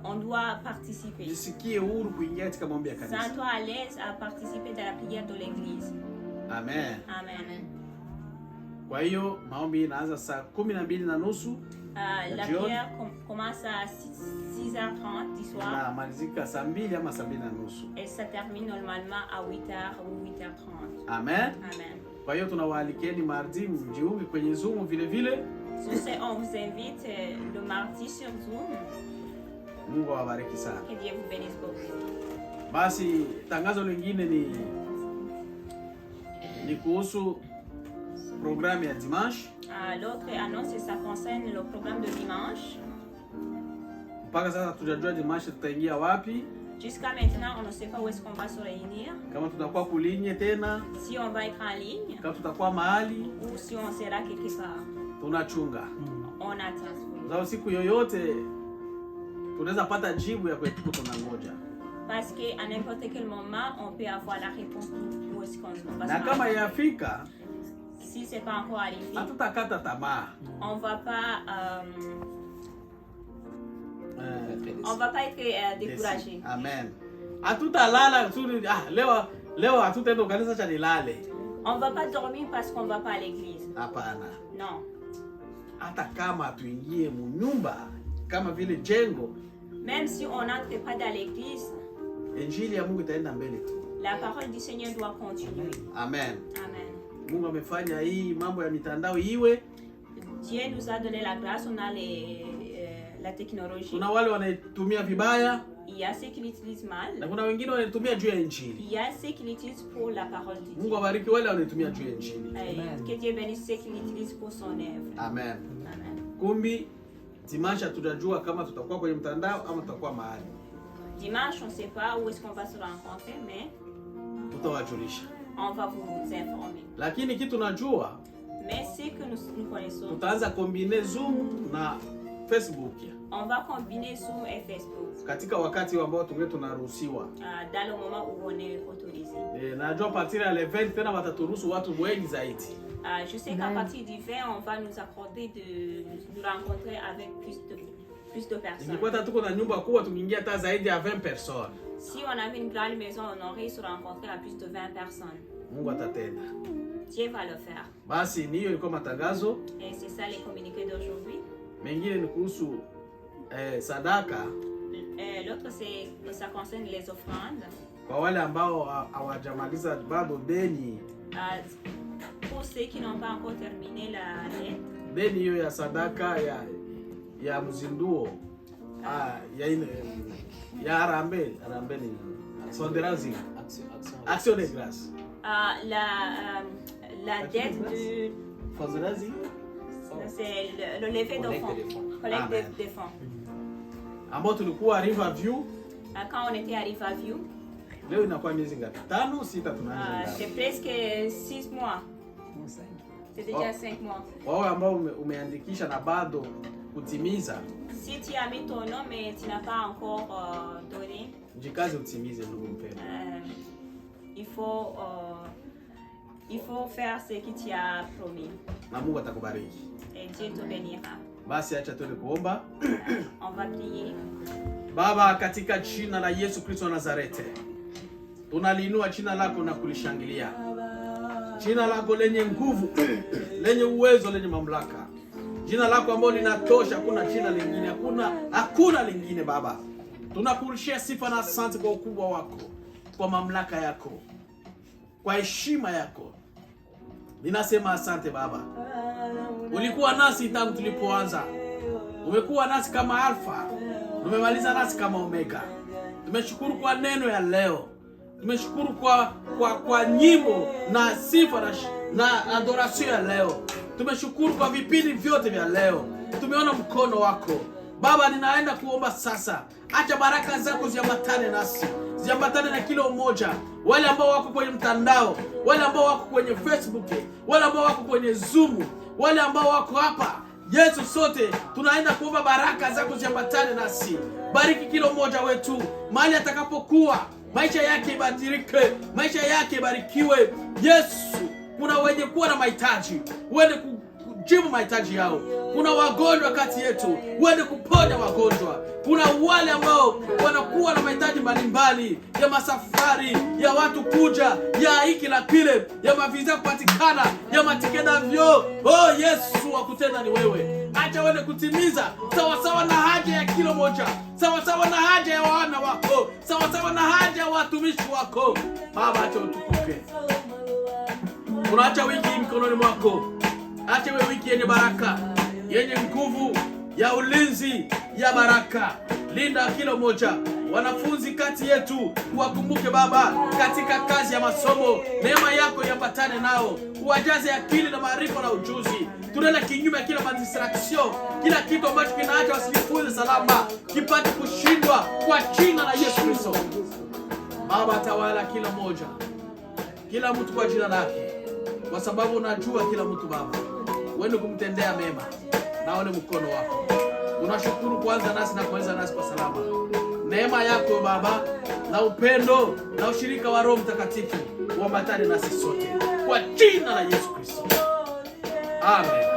On doit participer. Jisikie huru kuingia katika maombi ya kanisa. Sens-toi à l'aise à participer dans la prière de l'église. Amen. Amen. Kwa hiyo maombi inaanza saa 12:30. La prière commence à 6h30 du soir. Na malizika saa 2 ama saa 2:30. Et ça termine normalement à 8h ou 8h30. Amen. Amen. Kwa hiyo tunawaalikeni mardi mjiunge kwenye Zoom vile vile. On vous invite le mardi sur Zoom. Mungu awabariki sana. Que Dieu vous bénisse beaucoup. Basi tangazo lingine ni kuhusu programme ya dimanche. L'autre annonce, ça concerne le programme de dimanche. Mpaka sasa tujajua dimanche tutaingia wapi. Jusqu'à maintenant, on ne sait pas où est-ce qu'on va se réunir. Kama tutakuwa kulinye tena. Si on va être en ligne. Kama tutakuwa mahali. Ou si on sera quelque part. Tunachunga. On attend. Zao siku yoyote tunaweza pata jibu ya kwetu tunangoja. Parce que à n'importe quel moment, on peut avoir la réponse où est-ce qu'on va se na kama yafika, si c'est pas encore arrivé, hatutakata tamaa. On va pas être découragé. Amen. Hatutalala leo hatutaenda kanisa cha nilale. On va pas dormir parce qu'on va pas à l'église. Hapana. Non. Hata kama tuingie munyumba kama vile jengo, même si on n'entre pas dans l'église, injili ya Mungu itaenda mbele tu. La parole du Seigneur doit continuer. Amen. Amen. Mungu amefanya hii mambo ya mitandao iwe. Dieu nous a donné la grâce, on a la technologie. Kuna wale wanaitumia vibaya. Il y a ceux qui l'utilisent mal. Na kuna wengine wanaitumia juu ya injili. Il y a ceux qui l'utilisent pour la parole de Dieu. Mungu abariki wale wanaitumia juu ya injili. Amen. Que Dieu bénisse ceux qui l'utilisent pour son œuvre. Amen. Amen. Kumbi dimanche tutajua kama tutakuwa kwenye mtandao ama tutakuwa mahali. Dimanche, on ne sait pas où est-ce qu'on va se rencontrer, mais tutawajulisha. On va vous informer. Lakini kitu najua, mais ce que nous connaissons, tutaanza combiner Zoom na Facebook. On va combiner Zoom et Facebook. Katika wakati ambao tunaruhusiwa. Dans le moment où on est autorisé. Najua partir ya 20 tena wataturuhusu watu wengi zaidi. Je sais qu'à partir du 20, on va nous accorder de nous rencontrer avec plus de personnes. Nikipata tuko na nyumba kubwa tukiingia hata zaidi ya 20 personnes. Si on avait une grande maison, on aurait se rencontrer à plus de 20 personnes. Mungu atatenda. Dieu va le faire. Basi ni hiyo ilikuwa matangazo. Et c'est ça les communiqués d'aujourd'hui. Mengine ni kuhusu sadaka. L'autre ça concerne les offrandes. Kwa wale ambao hawajamaliza bado deni. Pour ceux qui n'ont pas encore terminé la dette. Deni hiyo ya sadaka ya mzinduo. Ya Harambee ni Sonderazi. Action de grâce. La dette de Sonderazi, c'est le lever de fonds. Collecte de fonds. Ambao tulikuwa Riverview. Quand on était à Riverview. Leo inakuwa miezi ngapi? 5, 6 tunaanza. C'est presque 6 mois. C'est déjà 5 mois. Wao ambao umeandikisha na bado kutimiza. Si tu as mis ton nom mais tu n'as pas encore donné. Jikaze utimize ndugu mpendwa. Il faut faire ce que tu as promis. Na Mungu atakubariki. Et Dieu te bénira. Basi acha tuende kuomba. On va prier. Baba, katika jina la Yesu Kristo wa Nazareti, tunaliinua jina lako na kulishangilia. Jina lako lenye nguvu, lenye uwezo, lenye mamlaka. Jina lako ambalo linatosha, hakuna jina lingine, hakuna lingine Baba. Tunakurudishia sifa na asante kwa ukubwa wako, kwa mamlaka yako, kwa heshima yako. Ninasema asante Baba. Ulikuwa nasi tangu tulipoanza. Umekuwa nasi kama Alfa. Umemaliza nasi kama Omega. Tumeshukuru kwa neno ya leo. Tumeshukuru kwa nyimbo na sifa na adoration ya leo. Tumeshukuru kwa vipindi vyote vya leo. Tumeona mkono wako. Baba, ninaenda kuomba sasa, acha baraka zako ziambatane nasi, ziambatane na kila mmoja, wale ambao wako kwenye mtandao, wale ambao wako kwenye Facebook, wale ambao wako kwenye Zoom, wale ambao wako hapa. Yesu, sote tunaenda kuomba baraka zako ziambatane nasi. Bariki kila mmoja wetu mahali atakapokuwa, maisha yake ibadilike, maisha yake ibarikiwe. Yesu, kuna wenye kuwa na mahitaji, uende kujibu mahitaji yao. Kuna wagonjwa kati yetu, uende kuponya wagonjwa. Kuna wale ambao wanakuwa na mahitaji mbalimbali ya masafari, ya watu kuja, ya hiki na kile, ya maviza kupatikana, ya matikeda vyo. Oh Yesu, wakutenda ni wewe. Acha uende kutimiza sawasawa na haja ya kila moja, sawasawa na haja ya wana wako, sawasawa na haja ya watumishi wako. Baba, acha utukuke. Unaacha wiki mikononi mwako. Acha iwe wiki yenye baraka, yenye nguvu, ya ulinzi, ya baraka. Linda kila mmoja. Wanafunzi kati yetu uwakumbuke Baba katika kazi ya masomo. Neema yako yapatane nao, uwajaze akili na maarifa na ujuzi. Tunena kinyume ya kila distraction, kila kitu ambacho kinaacha wasijifunze salama kipate kushindwa kwa jina la Yesu Kristo. Baba, tawala kila mmoja, kila mtu kwa jina lake, kwa sababu unajua kila mtu Baba. Uende kumtendea mema na ole mkono wako. Tunashukuru kuanza nasi na kuanza nasi kwa salama. Neema yako Baba na upendo na ushirika wa Roho Mtakatifu uambatane nasi sote kwa jina la Yesu Kristo. Amen.